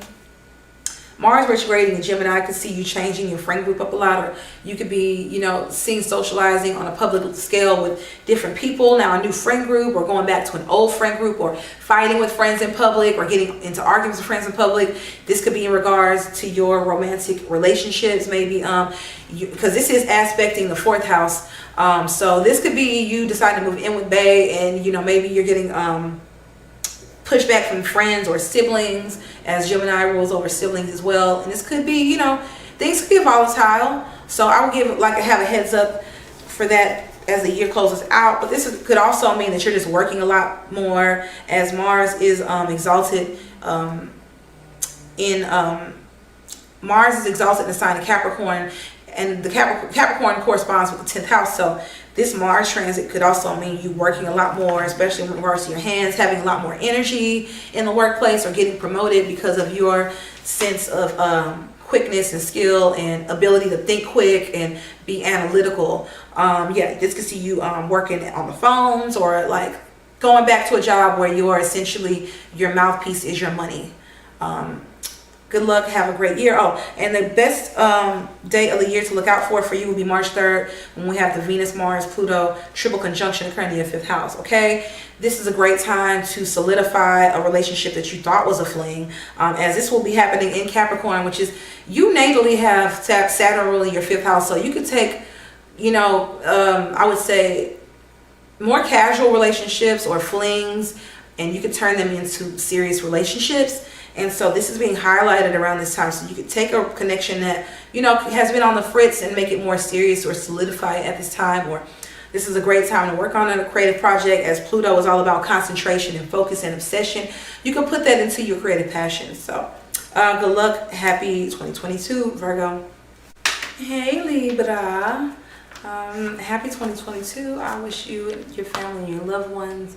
Mars retrograding in Gemini, I could see you changing your friend group up a lot, or you could be, you know, seen socializing on a public scale with different people. Now a new friend group, or going back to an old friend group, or fighting with friends in public, or getting into arguments with friends in public. This could be in regards to your romantic relationships, maybe, because this is aspecting the 4th house. So this could be you deciding to move in with Bae, and, you know, maybe you're getting pushback from friends or siblings, as Gemini rules over siblings as well. And this could be, you know, things could be volatile. So I would have a heads up for that as the year closes out. But this could also mean that you're just working a lot more, as Mars is exalted Mars is exalted in the sign of Capricorn, and the Capricorn corresponds with the 10th house. So this Mars transit could also mean you working a lot more, especially in regards to your hands, having a lot more energy in the workplace, or getting promoted because of your sense of quickness and skill and ability to think quick and be analytical. Yeah, this could see you working on the phones, or like going back to a job where you're essentially, your mouthpiece is your money. Good luck. Have a great year. Oh, and the best day of the year to look out for you will be March 3rd, when we have the Venus, Mars, Pluto triple conjunction occurring in your 5th house. Okay, this is a great time to solidify a relationship that you thought was a fling, as this will be happening in Capricorn, which is, you natally have Saturn ruling your 5th house. So you could take, you know, I would say more casual relationships or flings, and you could turn them into serious relationships. And so this is being highlighted around this time. So you could take a connection that, you know, has been on the fritz and make it more serious or solidify it at this time. Or this is a great time to work on a creative project, as Pluto is all about concentration and focus and obsession. You can put that into your creative passion. So good luck. Happy 2022, Virgo. Hey, Libra. Happy 2022. I wish you, your family, and your loved ones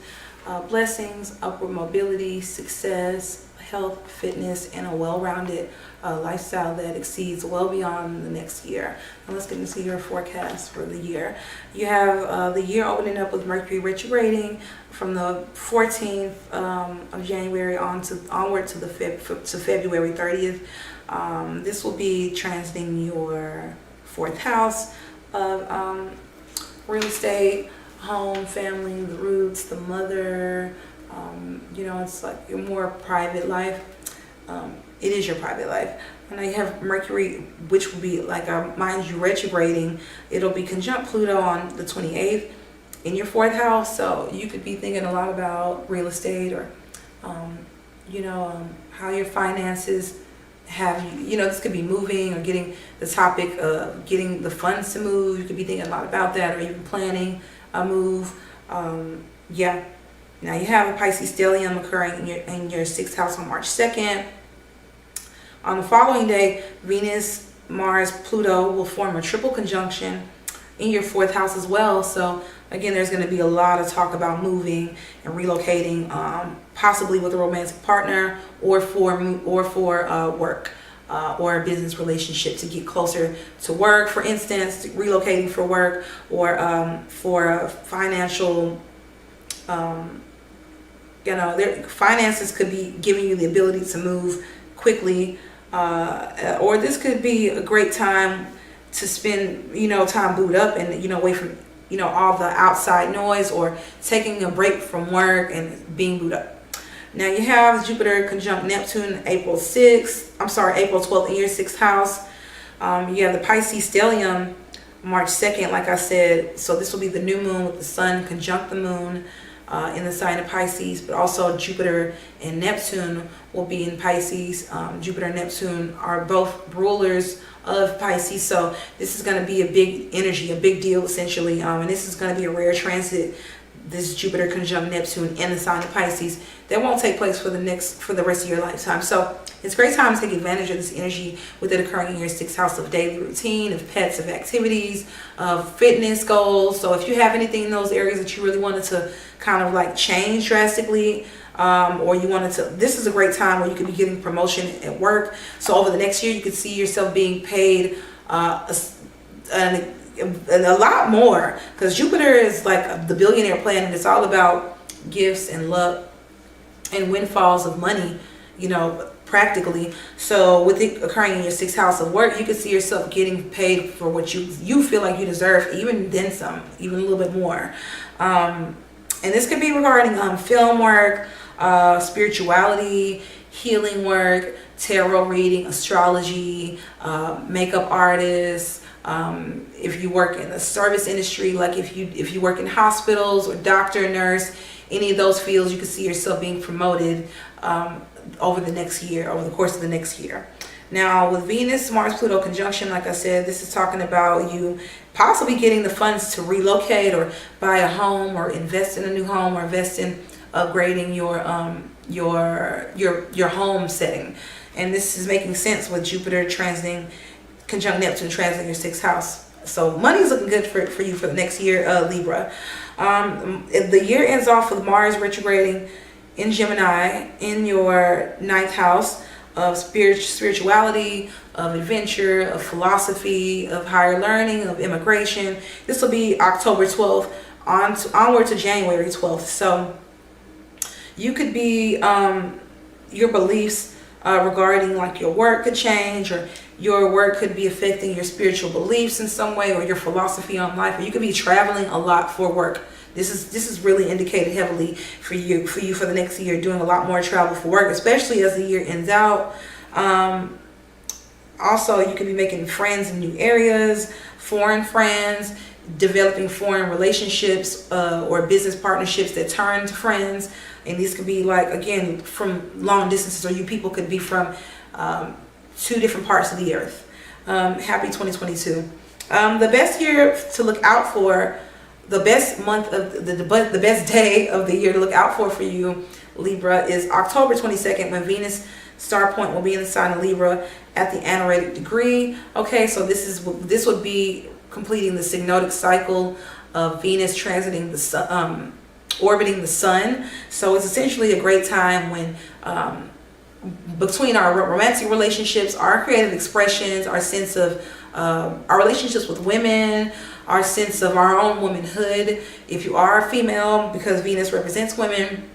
blessings, upward mobility, success, health, fitness, and a well-rounded lifestyle that exceeds well beyond the next year. And let's get into your forecast for the year. You have the year opening up with Mercury retrograding from the 14th of January onward to February 30th. This will be transiting your 4th house of real estate, home, family, the roots, the mother. You know, it's like your more private life. It is your private life. And now you have Mercury, which will be, like, mind you, retrograding. It'll be conjunct Pluto on the 28th in your 4th house. So you could be thinking a lot about real estate, or you know, how your finances have, you know, this could be moving or getting the topic of getting the funds to move. You could be thinking a lot about that, or even planning a move. Yeah. Now you have a Pisces stellium occurring in your 6th house on March 2nd. On the following day, Venus, Mars, Pluto will form a triple conjunction in your 4th house as well. So again, there's going to be a lot of talk about moving and relocating, possibly with a romantic partner, or for work, or a business relationship, to get closer to work, for instance, relocating for work, or for financial. You know, their finances could be giving you the ability to move quickly, or this could be a great time to spend, you know, time booed up and, you know, away from, you know, all the outside noise, or taking a break from work and being booed up. Now you have Jupiter conjunct Neptune April 12th in your 6th house. You have the Pisces stellium March 2nd, like I said. So this will be the new moon with the sun conjunct the moon in the sign of Pisces, but also Jupiter and Neptune will be in Pisces. Jupiter and Neptune are both rulers of Pisces, so this is going to be a big energy, a big deal essentially, and this is going to be a rare transit, this Jupiter conjunct Neptune in the sign of Pisces. That won't take place for the rest of your lifetime. So it's a great time to take advantage of this energy, with it occurring in your 6th house of daily routine, of pets, of activities, of fitness goals. So if you have anything in those areas that you really wanted to kind of like change drastically, or you wanted to, this is a great time where you could be getting promotion at work. So over the next year, you could see yourself being paid a lot more, because Jupiter is like the billionaire planet. It's all about gifts and luck and windfalls of money, you know, practically. So with it occurring in your 6th house of work, you can see yourself getting paid for what you feel like you deserve, even then some, even a little bit more. And this could be regarding film work, spirituality, healing work, tarot reading, astrology, makeup artists. If you work in the service industry, like if you work in hospitals or doctor, nurse, any of those fields, you can see yourself being promoted over the next year, over the course of the next year. Now with Venus, Mars, Pluto conjunction, like I said, this is talking about you possibly getting the funds to relocate, or buy a home, or invest in a new home, or invest in upgrading your home setting. And this is making sense with Jupiter transiting conjunct Neptune transiting your 6th house. So money is looking good for you for the next year, Libra. The year ends off with Mars retrograding in Gemini in your 9th house of spirituality, of adventure, of philosophy, of higher learning, of immigration. This will be October 12th onward to January 12th. So you could be, your beliefs regarding like your work could change, or your work could be affecting your spiritual beliefs in some way, or your philosophy on life, or you could be traveling a lot for work. This is really indicated heavily for you for the next year, doing a lot more travel for work, especially as the year ends out. Also, you could be making friends in new areas, foreign friends, developing foreign relationships or business partnerships that turn to friends. And these could be like, again, from long distances, or you people could be from 2 different parts of the earth. Happy 2022. The best year to look out for, the best month of the best day of the year to look out for you, Libra, is October 22nd, when Venus star point will be in the sign of Libra at the anaretic degree. Okay, so this would be completing the synodic cycle of Venus transiting the sun, orbiting the sun. So it's essentially a great time when between our romantic relationships, our creative expressions, our sense of our relationships with women, our sense of our own womanhood, if you are a female, because Venus represents women,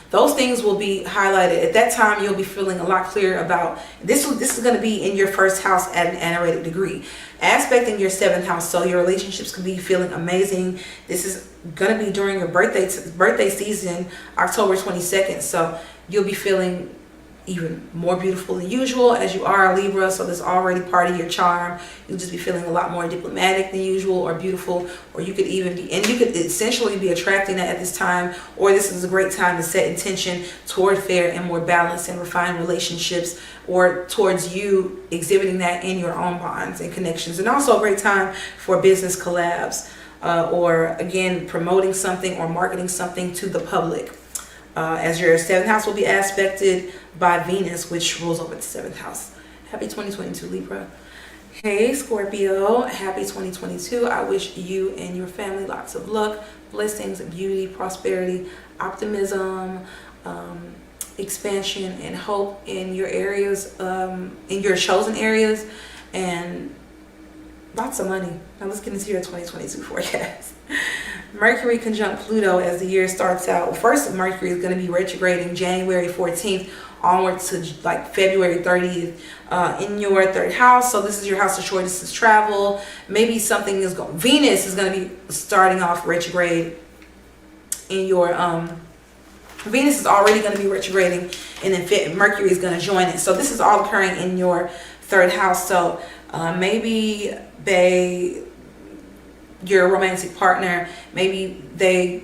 those things will be highlighted. At that time, you'll be feeling a lot clearer about this. This is going to be in your first house at an anaretic degree, aspecting your 7th house. So your relationships could be feeling amazing. This is going to be during your birthday season, October 22nd. So you'll be feeling even more beautiful than usual, as you are a Libra, so that's already part of your charm. You'll just be feeling a lot more diplomatic than usual, or beautiful, or you could even be, and you could essentially be attracting that at this time, or this is a great time to set intention toward fair and more balanced and refined relationships, or towards you exhibiting that in your own bonds and connections. And also a great time for business collabs, or again, promoting something or marketing something to the public. As your 7th house will be aspected by Venus, which rules over the 7th house. Happy 2022, Libra. Hey, Scorpio. Happy 2022. I wish you and your family lots of luck, blessings, beauty, prosperity, optimism, expansion, and hope in your areas, in your chosen areas, and lots of money. Now let's get into your 2022 forecast. Mercury conjunct Pluto as the year starts out. First, Mercury is going to be retrograding January 14th onward to like February 30th in your 3rd house. So this is your house of short distance travel. Maybe something is going. Venus is going to be starting off retrograde in your Venus is already going to be retrograding, and then Mercury is going to join it. So this is all occurring in your 3rd house. So maybe your romantic partner, maybe they,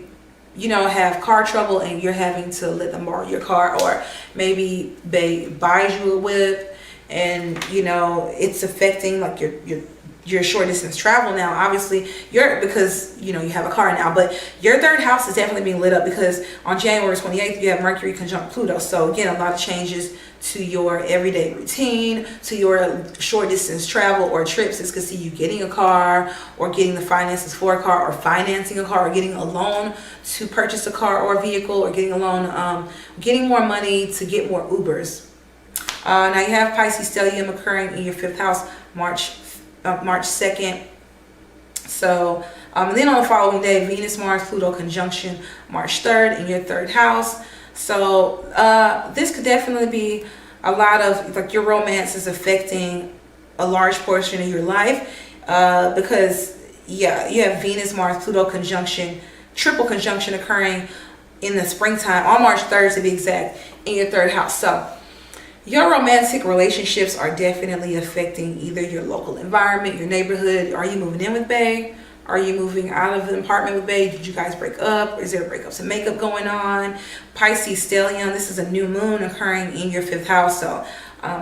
have car trouble and you're having to let them borrow your car, or maybe they buy you a whip and it's affecting like your short distance travel. Now obviously because you have a car now, but your 3rd house is definitely being lit up, because on January 28th you have Mercury conjunct Pluto. So again, a lot of changes to your everyday routine, to your short distance travel or trips. This could see you getting a car, or getting the finances for a car, or financing a car, or getting a loan to purchase a car or a vehicle, or getting a loan, getting more money to get more Ubers. Now you have Pisces stellium occurring in your 5th house March 2nd. So and then on the following day, Venus Mars Pluto conjunction March 3rd in your 3rd house. So this could definitely be a lot of like your romance is affecting a large portion of your life, because you have Venus Mars Pluto conjunction, triple conjunction occurring in the springtime on March 3rd to be exact, in your 3rd house. So your romantic relationships are definitely affecting either your local environment, your neighborhood. Are you moving in with bae? Are you moving out of the apartment with bae? Did you guys break up? Is there breakups and makeup going on? Pisces stellium, this is a new moon occurring in your 5th house. So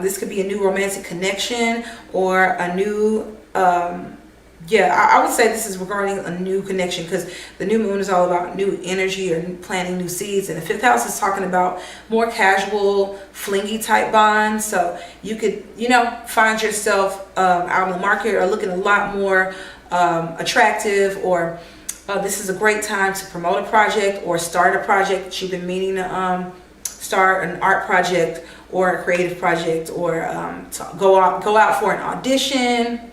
this could be a new romantic connection, or a new, I would say this is regarding a new connection, because the new moon is all about new energy or planting new seeds. And the 5th house is talking about more casual, flingy type bonds. So you could, find yourself out in the market or looking a lot more attractive, or this is a great time to promote a project or start a project that you've been meaning to start, an art project or a creative project, or to go out for an audition.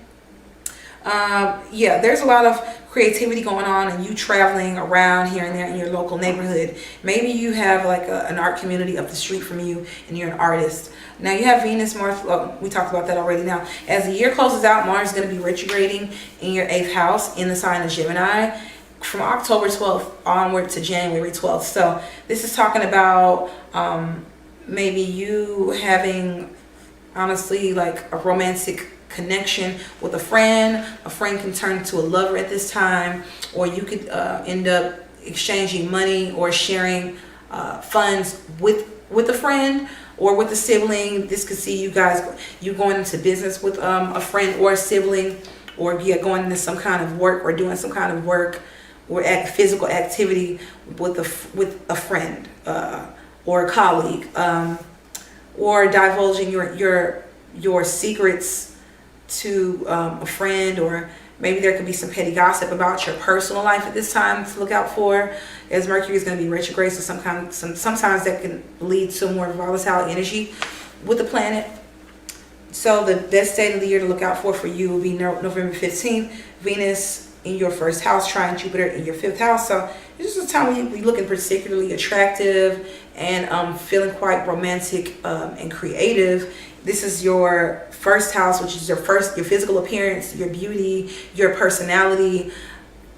There's a lot of creativity going on and you traveling around here and there in your local neighborhood. Maybe you have like an art community up the street from you and you're an artist. Now you have Venus, Mars, well, we talked about that already. Now, as the year closes out, Mars is going to be retrograding in your 8th house in the sign of Gemini from October 12th onward to January 12th. So this is talking about maybe you having, honestly, like a romantic connection with a friend. A friend can turn into a lover at this time, or you could end up exchanging money or sharing funds with a friend or with a sibling. This could see you guys, you going into business with a friend or a sibling, or going into some kind of work or doing some kind of work or physical activity with a friend or a colleague, or divulging your secrets to a friend, or maybe there could be some petty gossip about your personal life at this time to look out for, as Mercury is going to be retrograde. So sometimes that can lead to more volatile energy with the planet. So the best day of the year to look out for you will be November 15th. Venus in your 1st house, trine Jupiter in your 5th house. So this is a time when you'll be looking particularly attractive and feeling quite romantic and creative. This is your 1st house, which is your physical appearance, your beauty, your personality,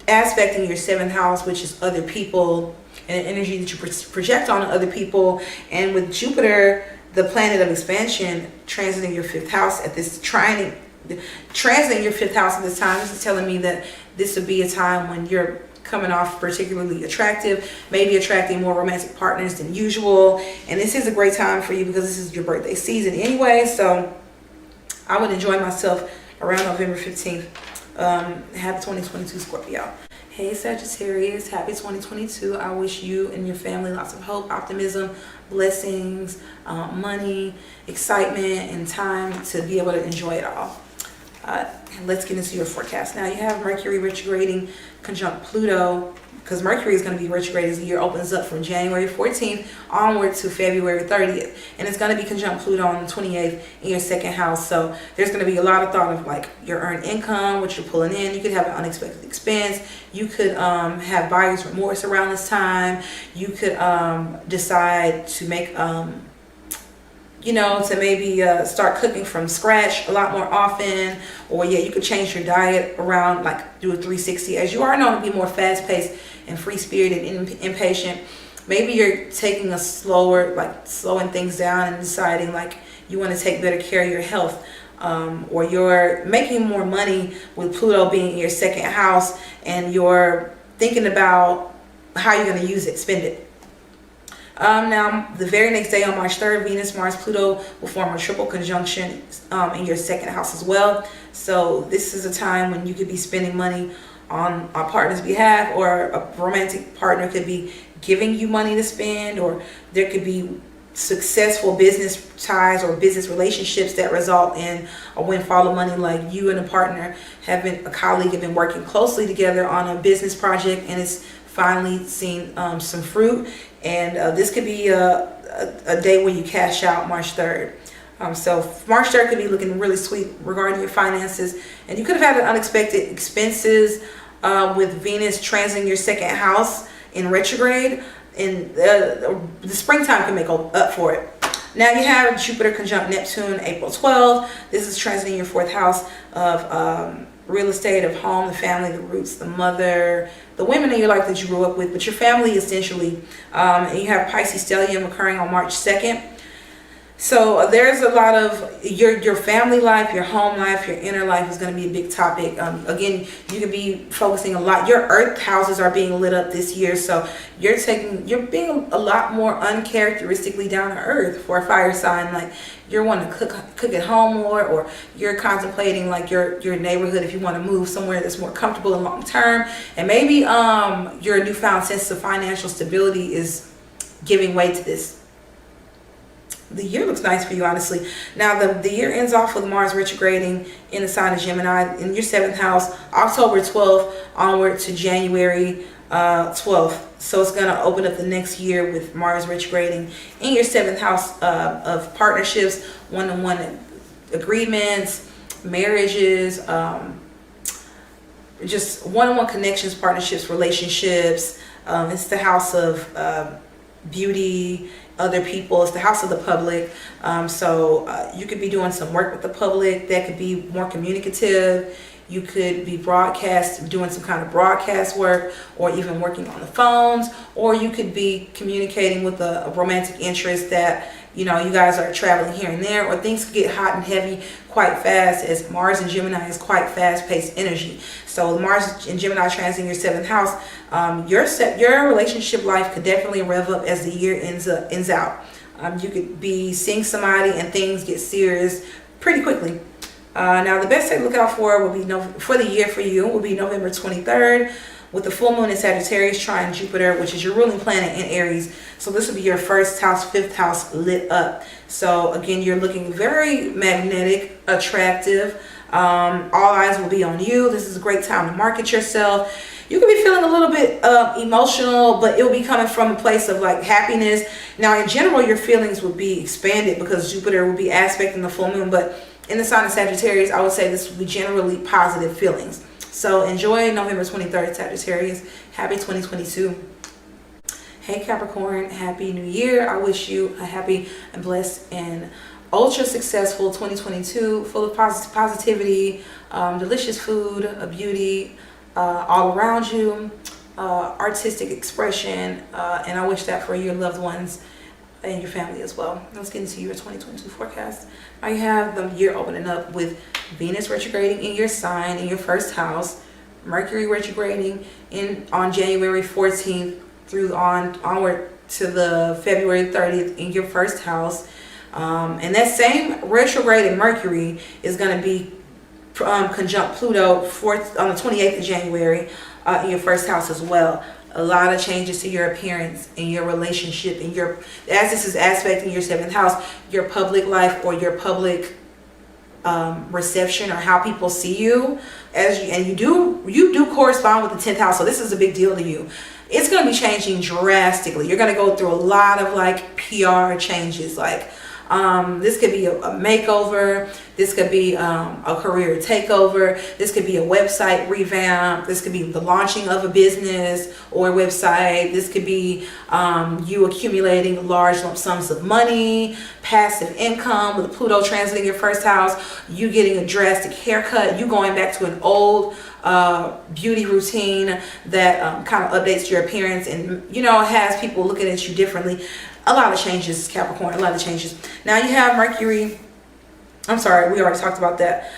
aspecting your 7th house, which is other people and the energy that you project on other people. And with Jupiter, the planet of expansion, transiting your 5th house at this transiting your 5th house at this time, this is telling me that this would be a time when you're coming off particularly attractive, maybe attracting more romantic partners than usual. And this is a great time for you because this is your birthday season anyway. So I would enjoy myself around November 15th. Happy 2022, Scorpio. Hey Sagittarius, happy 2022. I wish you and your family lots of hope, optimism, blessings, money, excitement, and time to be able to enjoy it all. Let's get into your forecast. Now you have Mercury retrograding conjunct Pluto, because Mercury is going to be retrograde as the year opens up from January 14th onward to February 30th. And it's going to be conjunct Pluto on the 28th in your 2nd house. So there's going to be a lot of thought of like your earned income, what you're pulling in. You could have an unexpected expense. You could have buyer's remorse around this time. You could decide to make to maybe start cooking from scratch a lot more often, or you could change your diet around, like do a 360, as you are known to be more fast-paced and free-spirited and impatient. Maybe you're taking a slowing things down and deciding like you want to take better care of your health, or you're making more money with Pluto being in your 2nd house, and you're thinking about how you're going to use it, spend it. Now, the very next day on March 3rd, Venus, Mars, Pluto will form a triple conjunction in your 2nd house as well. So this is a time when you could be spending money on a partner's behalf, or a romantic partner could be giving you money to spend, or there could be successful business ties or business relationships that result in a windfall of money, like you and a partner a colleague have been working closely together on a business project and it's finally seen some fruit. And this could be a day where you cash out March 3rd. So March 3rd could be looking really sweet regarding your finances. And you could have had unexpected expenses with Venus transiting your 2nd house in retrograde. And the springtime can make up for it. Now you have Jupiter conjunct Neptune April 12th. This is transiting your 4th house of real estate, of home, the family, the roots, the mother, the women in your life that you grew up with, but your family essentially. And you have Pisces stellium occurring on March 2nd. So there's a lot of your family life, your home life, your inner life is going to be a big topic. Again, you could be focusing a lot. Your earth houses are being lit up this year, so you're being a lot more uncharacteristically down to earth for a fire sign. Like you're wanting to cook at home more, or you're contemplating like your neighborhood if you want to move somewhere that's more comfortable and long term. And maybe your newfound sense of financial stability is giving way to this. The year looks nice for you, honestly. Now, the year ends off with Mars retrograding in the sign of Gemini in your 7th house, October 12th onward to January 12th. So it's going to open up the next year with Mars retrograding in your 7th house of partnerships, one-on-one agreements, marriages, just one-on-one connections, partnerships, relationships. It's the house of beauty, other people. It's the house of the public. So you could be doing some work with the public that could be more communicative. You could be doing some kind of broadcast work, or even working on the phones, or you could be communicating with a romantic interest that, you know, you guys are traveling here and there, or things could get hot and heavy quite fast, as Mars and Gemini is quite fast-paced energy. So Mars and Gemini transiting your 7th house, your relationship life could definitely rev up as the year ends out. You could be seeing somebody and things get serious pretty quickly. Now the best day to look out for will be for the year for you will be November 23rd, with the full moon in Sagittarius trine Jupiter, which is your ruling planet in Aries. So this will be your 1st house, 5th house lit up. So again, you're looking very magnetic, attractive. All eyes will be on you. This is a great time to market yourself. You could be feeling a little bit emotional, but it will be coming from a place of like happiness. Now in general, your feelings will be expanded because Jupiter will be aspecting the full moon, but in the sign of Sagittarius, I would say this will be generally positive feelings. So enjoy November 23rd, Sagittarius. Happy 2022. Hey Capricorn, happy new year. I wish you a happy and blessed and ultra successful 2022, full of positivity, delicious food, beauty all around you, artistic expression, and I wish that for your loved ones and your family as well. Let's get into your 2022 forecast. Now you have the year opening up with Venus retrograding in your sign in your 1st house, Mercury retrograding on January 14th through onward to the February 30th in your 1st house. And that same retrograded Mercury is going to be conjunct Pluto on the 28th of January in your 1st house as well. A lot of changes to your appearance and your relationship and as this is aspecting your 7th house, your public life or your public reception, or how people see you, you do correspond with the 10th house. So this is a big deal to you. It's going to be changing drastically. You're going to go through a lot of like PR changes, like this could be a makeover. This could be a career takeover. This could be a website revamp. This could be the launching of a business or a website. This could be you accumulating large lump sums of money, passive income with Pluto transiting your 1st house, you getting a drastic haircut, you going back to an old beauty routine that kind of updates your appearance and, you know, has people looking at you differently. A lot of changes, Capricorn, a lot of changes. Now you have Mercury, I'm sorry, we already talked about that.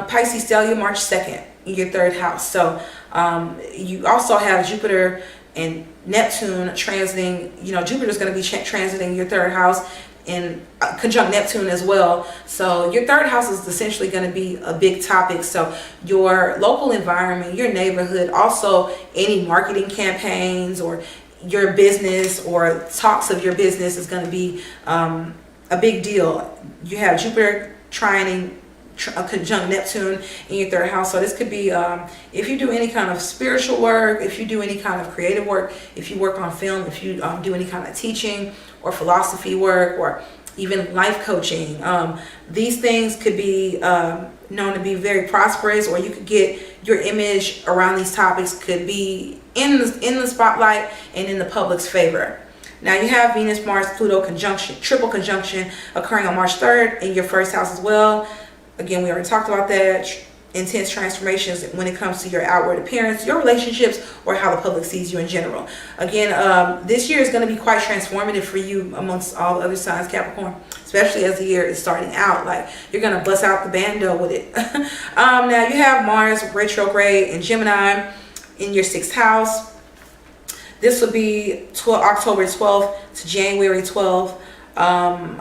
Pisces stellium March 2nd in your 3rd house. So you also have Jupiter and Neptune transiting, you know, Jupiter's going to be transiting your 3rd house in conjunct Neptune as well. So your 3rd house is essentially going to be a big topic. So your local environment, your neighborhood, also any marketing campaigns or your business or talks of your business is going to be a big deal. You have Jupiter trining conjunct Neptune in your 3rd house. So this could be if you do any kind of spiritual work, if you do any kind of creative work, if you work on film, if you do any kind of teaching or philosophy work or even life coaching. These things could be known to be very prosperous, or you could get your image around these topics could be in the spotlight and in the public's favor. Now you have Venus, Mars, Pluto conjunction, triple conjunction occurring on March 3rd in your 1st house as well. Again, we already talked about that. Intense transformations when it comes to your outward appearance, your relationships, or how the public sees you in general. Again, this year is going to be quite transformative for you amongst all the other signs, Capricorn, especially as the year is starting out. Like, you're going to bust out the bando with it. Now you have Mars retrograde in Gemini in your 6th house. This will be October 12th to January 12th.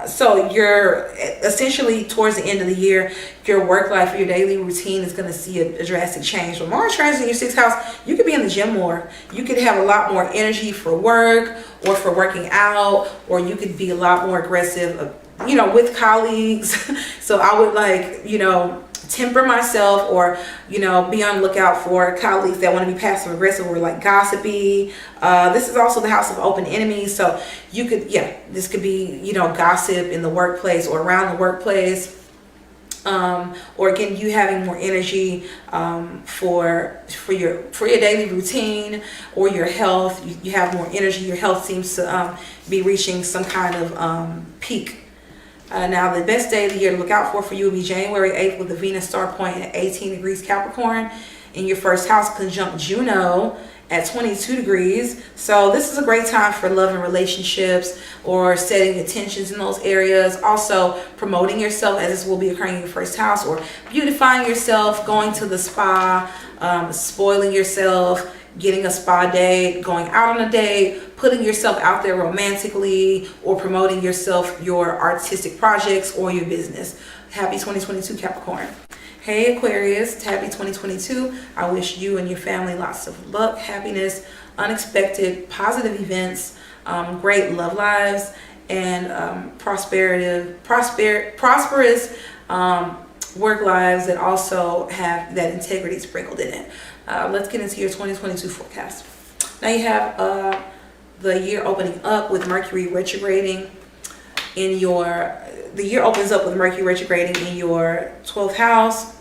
So you're essentially towards the end of the year, your work life, your daily routine is going to see a drastic change. When Mars transit in your 6th house, you could be in the gym more. You could have a lot more energy for work or for working out, or you could be a lot more aggressive, you know, with colleagues. So I would, like, you know, temper myself, or, you know, be on the lookout for colleagues that want to be passive aggressive or like gossipy. This is also the house of open enemies. So you could, this could be, you know, gossip in the workplace or around the workplace. or again, you having more energy for your daily routine or your health. You have more energy. Your health seems to be reaching some kind of peak. Now, the best day of the year to look out for you will be January 8th with the Venus star point at 18 degrees Capricorn in your first house, conjunct Juno at 22 degrees. So this is a great time for love and relationships, or setting intentions in those areas. Also promoting yourself, as this will be occurring in your first house, or beautifying yourself, going to the spa, spoiling yourself, getting a spa day, going out on a date, putting yourself out there romantically, or promoting yourself, your artistic projects or your business. Happy 2022 Capricorn. Hey Aquarius, happy 2022. I wish you and your family lots of luck, happiness, unexpected positive events, great love lives, and prosperous work lives that also have that integrity sprinkled in it. Let's get into your 2022 forecast. Now you have the year opening up with Mercury retrograding in your, the year opens up with Mercury retrograding in your 12th house.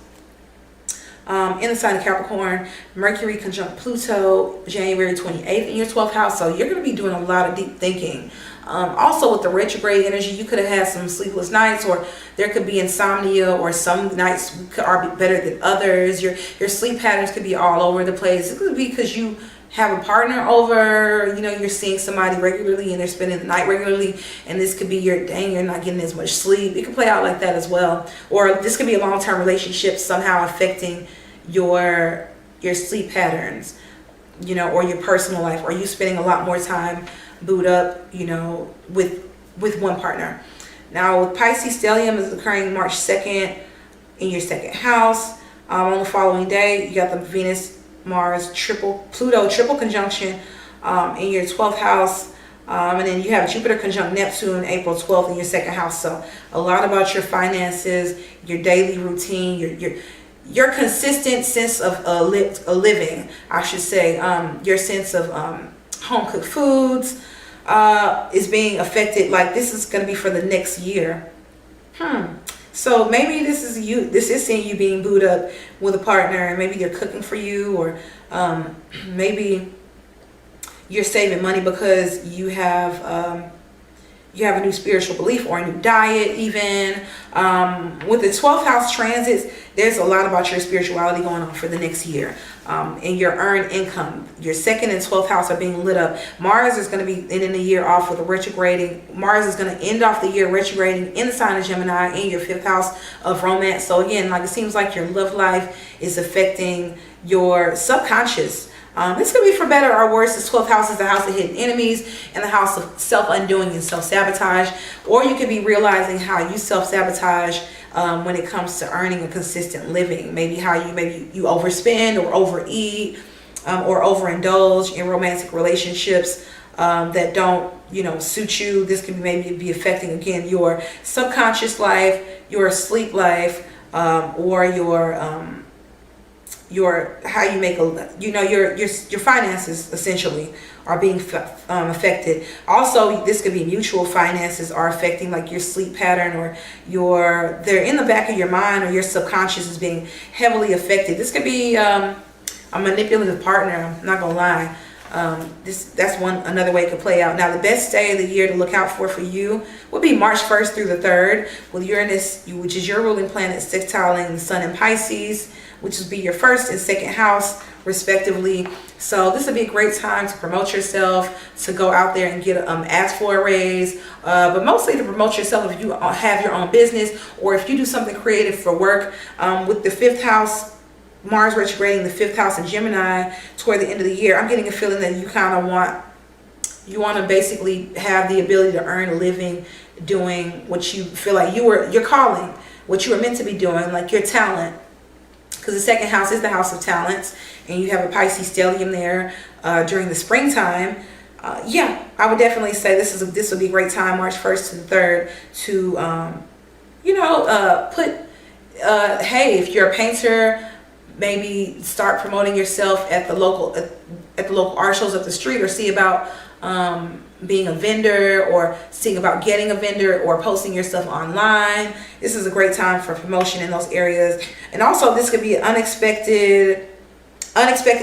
In the sign of Capricorn, Mercury conjunct Pluto January 28th in your 12th house. So you're going to be doing a lot of deep thinking. Also with the retrograde energy, you could have had some sleepless nights, or there could be insomnia, or some nights are better than others. Your sleep patterns could be all over the place. It could be because you have a partner over, you know, you're seeing somebody regularly and they're spending the night regularly, and this could be your, dang, you're not getting as much sleep. It could play out like that as well. Or this could be a long-term relationship somehow affecting your sleep patterns, you know, or your personal life, or you spending a lot more time booed up, you know, with one partner. Now with Pisces, stellium is occurring March 2nd in your second house. On the following day, you got the Venus Mars Pluto triple conjunction in your 12th house, and then you have Jupiter conjunct Neptune April 12th in your second house. So a lot about your finances, your daily routine, your consistent sense of living, I should say. Your sense of home cooked foods is being affected. Like, this is going to be for the next year. So maybe this is seeing you being booed up with a partner, and maybe they're cooking for you, or maybe you're saving money because you have a new spiritual belief or a new diet even. With the 12th house transits, there's a lot about your spirituality going on for the next year. And your earned income, your second and 12th house are being lit up. Mars is going to be ending the year off with a retrograding. Mars is going to end off the year retrograding in the sign of Gemini in your 5th house of romance. So again, like, it seems like your love life is affecting your subconscious. This could be for better or worse. The 12th house is the house of hidden enemies and the house of self-undoing and self-sabotage. Or you could be realizing how you self-sabotage when it comes to earning a consistent living. Maybe how you overspend or overeat or overindulge in romantic relationships that don't, you know, suit you. This could maybe be affecting, again, your subconscious life, your sleep life, or your how you make your finances essentially are being affected. Also, this could be mutual finances are affecting, like, your sleep pattern, or they're in the back of your mind, or your subconscious is being heavily affected. This could be a manipulative partner, I'm not gonna lie. That's another way it could play out. Now, the best day of the year to look out for you would be March 1st through the 3rd, with Uranus, which is your ruling planet, sextiling the Sun in Pisces, which would be your 1st and 2nd house respectively. So this would be a great time to promote yourself, to go out there and get ask for a raise, but mostly to promote yourself if you have your own business, or if you do something creative for work. With the 5th house, Mars retrograding the 5th house in Gemini toward the end of the year, I'm getting a feeling that you want to basically have the ability to earn a living doing what you feel like your calling, what you were meant to be doing, like your talent. Because the 2nd house is the house of talents, and you have a Pisces stellium there during the springtime. Yeah, I would definitely say this would be a great time, March 1st to the 3rd, to hey, if you're a painter, maybe start promoting yourself at the at the local art shows up the street, or see about being a vendor, or seeing about getting a vendor, or posting your stuff online. This is a great time for promotion in those areas. And also this could be an unexpected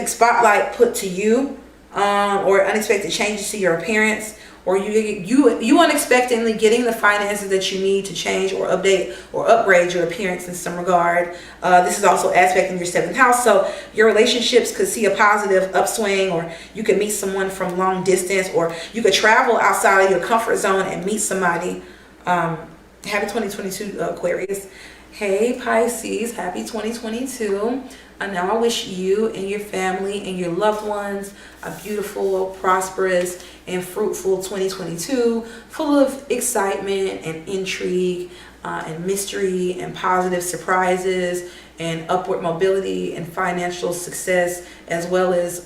spotlight put to you, or unexpected changes to your appearance, or you unexpectedly getting the finances that you need to change or update or upgrade your appearance in some regard. This is also aspecting your 7th house, so your relationships could see a positive upswing, or you could meet someone from long distance, or you could travel outside of your comfort zone and meet somebody. Happy 2022, Aquarius. Hey Pisces, happy 2022. And now I wish you and your family and your loved ones a beautiful, prosperous, and fruitful 2022, full of excitement and intrigue and mystery and positive surprises and upward mobility and financial success, as well as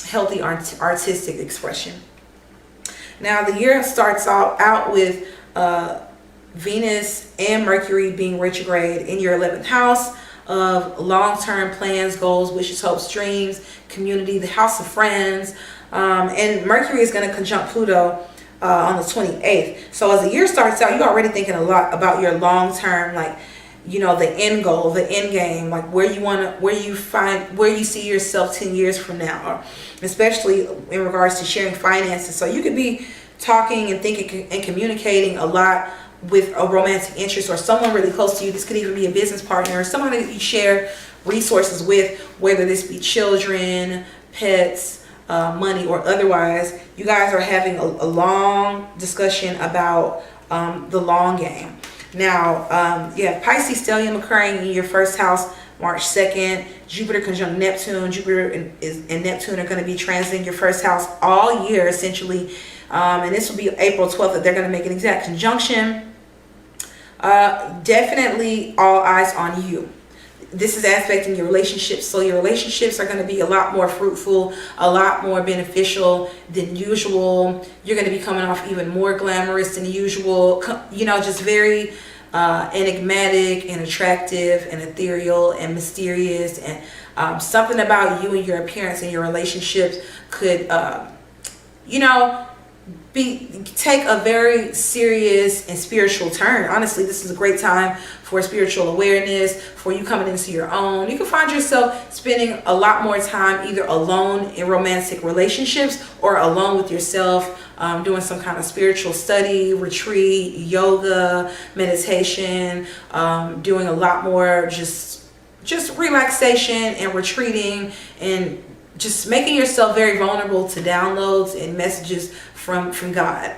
healthy artistic expression. Now the year starts out with Venus and Mercury being retrograde in your 11th house of long-term plans, goals, wishes, hopes, dreams, community, the house of friends. And Mercury is going to conjunct Pluto on the 28th. So as the year starts out, you're already thinking a lot about your long-term, like, you know, the end goal, the end game, like where you see yourself 10 years from now, or especially in regards to sharing finances. So you could be talking and thinking and communicating a lot with a romantic interest, or someone really close to you. This could even be a business partner, or someone that you share resources with, whether this be children, pets, money, or otherwise. You guys are having a long discussion about the long game. Now, you have Pisces stellium occurring in your 1st house, March 2nd. Jupiter conjunct Neptune. Jupiter and Neptune are going to be transiting your 1st house all year, essentially. And this will be April 12th that they're going to make an exact conjunction. Definitely all eyes on you. This is aspecting your relationships, so your relationships are going to be a lot more fruitful, a lot more beneficial than usual. You're going to be coming off even more glamorous than usual, you know, just very enigmatic and attractive and ethereal and mysterious, and something about you and your appearance and your relationships could you know, take a very serious and spiritual turn. Honestly, this is a great time for spiritual awareness, for you coming into your own. You can find yourself spending a lot more time either alone in romantic relationships, or alone with yourself, doing some kind of spiritual study, retreat, yoga, meditation, doing a lot more just relaxation and retreating, and just making yourself very vulnerable to downloads and messages from God.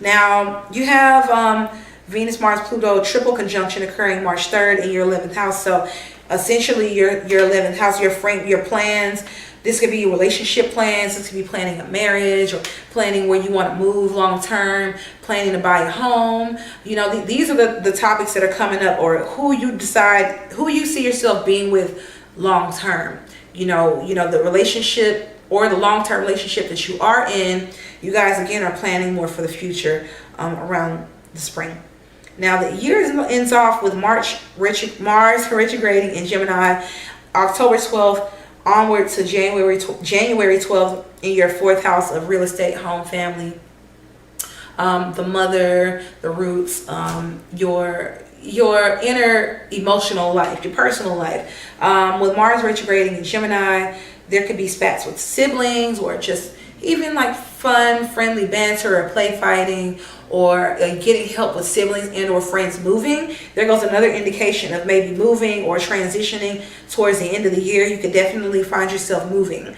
Now you have Venus, Mars, Pluto triple conjunction occurring March 3rd in your 11th house. So essentially your 11th house, your plans. This could be relationship plans. This could be planning a marriage, or planning where you want to move long term, planning to buy a home. You know, these are the topics that are coming up, or who you see yourself being with long term. You know, the relationship or the long-term relationship that you are in, you guys again are planning more for the future around the spring. Now the year ends off with Mars retrograding in Gemini, October 12th onward to January 12th in your 4th house of real estate, home, family, the mother, the roots, your inner emotional life, your personal life. With Mars retrograding in Gemini, there could be spats with siblings, or just even like fun, friendly banter, or play fighting, or getting help with siblings and or friends moving. There goes another indication of maybe moving or transitioning towards the end of the year. You could definitely find yourself moving.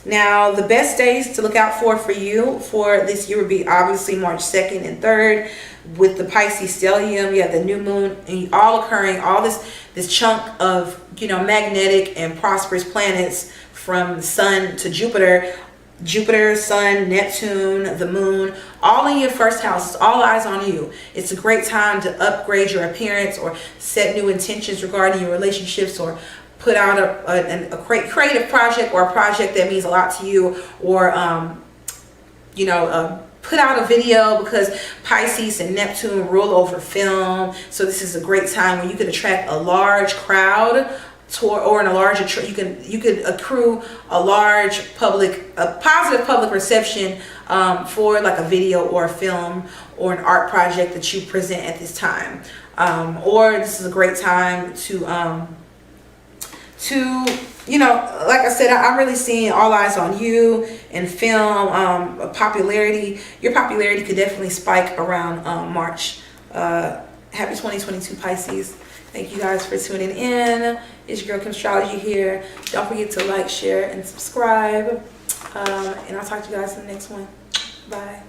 Now, the best days to look out for you for this year would be obviously March 2nd and 3rd with the Pisces stellium. You have the new moon, and all occurring, all this chunk of, you know, magnetic and prosperous planets from the sun to Jupiter, Sun, Neptune, the moon, all in your 1st house. It's all eyes on you. It's a great time to upgrade your appearance, or set new intentions regarding your relationships, or put out a creative project, or a project that means a lot to you, or put out a video, because Pisces and Neptune rule over film. So this is a great time when you can attract a large crowd tour, or in a larger you could accrue a positive public reception for like a video or a film or an art project that you present at this time. Or this is a great time to you know, like I said, I'm really seeing all eyes on you in film. Popularity, your popularity could definitely spike around March. Happy 2022 Pisces. Thank you guys for tuning in. It's your girl Astrology here. Don't forget to like, share, and subscribe. And I'll talk to you guys in the next one. Bye.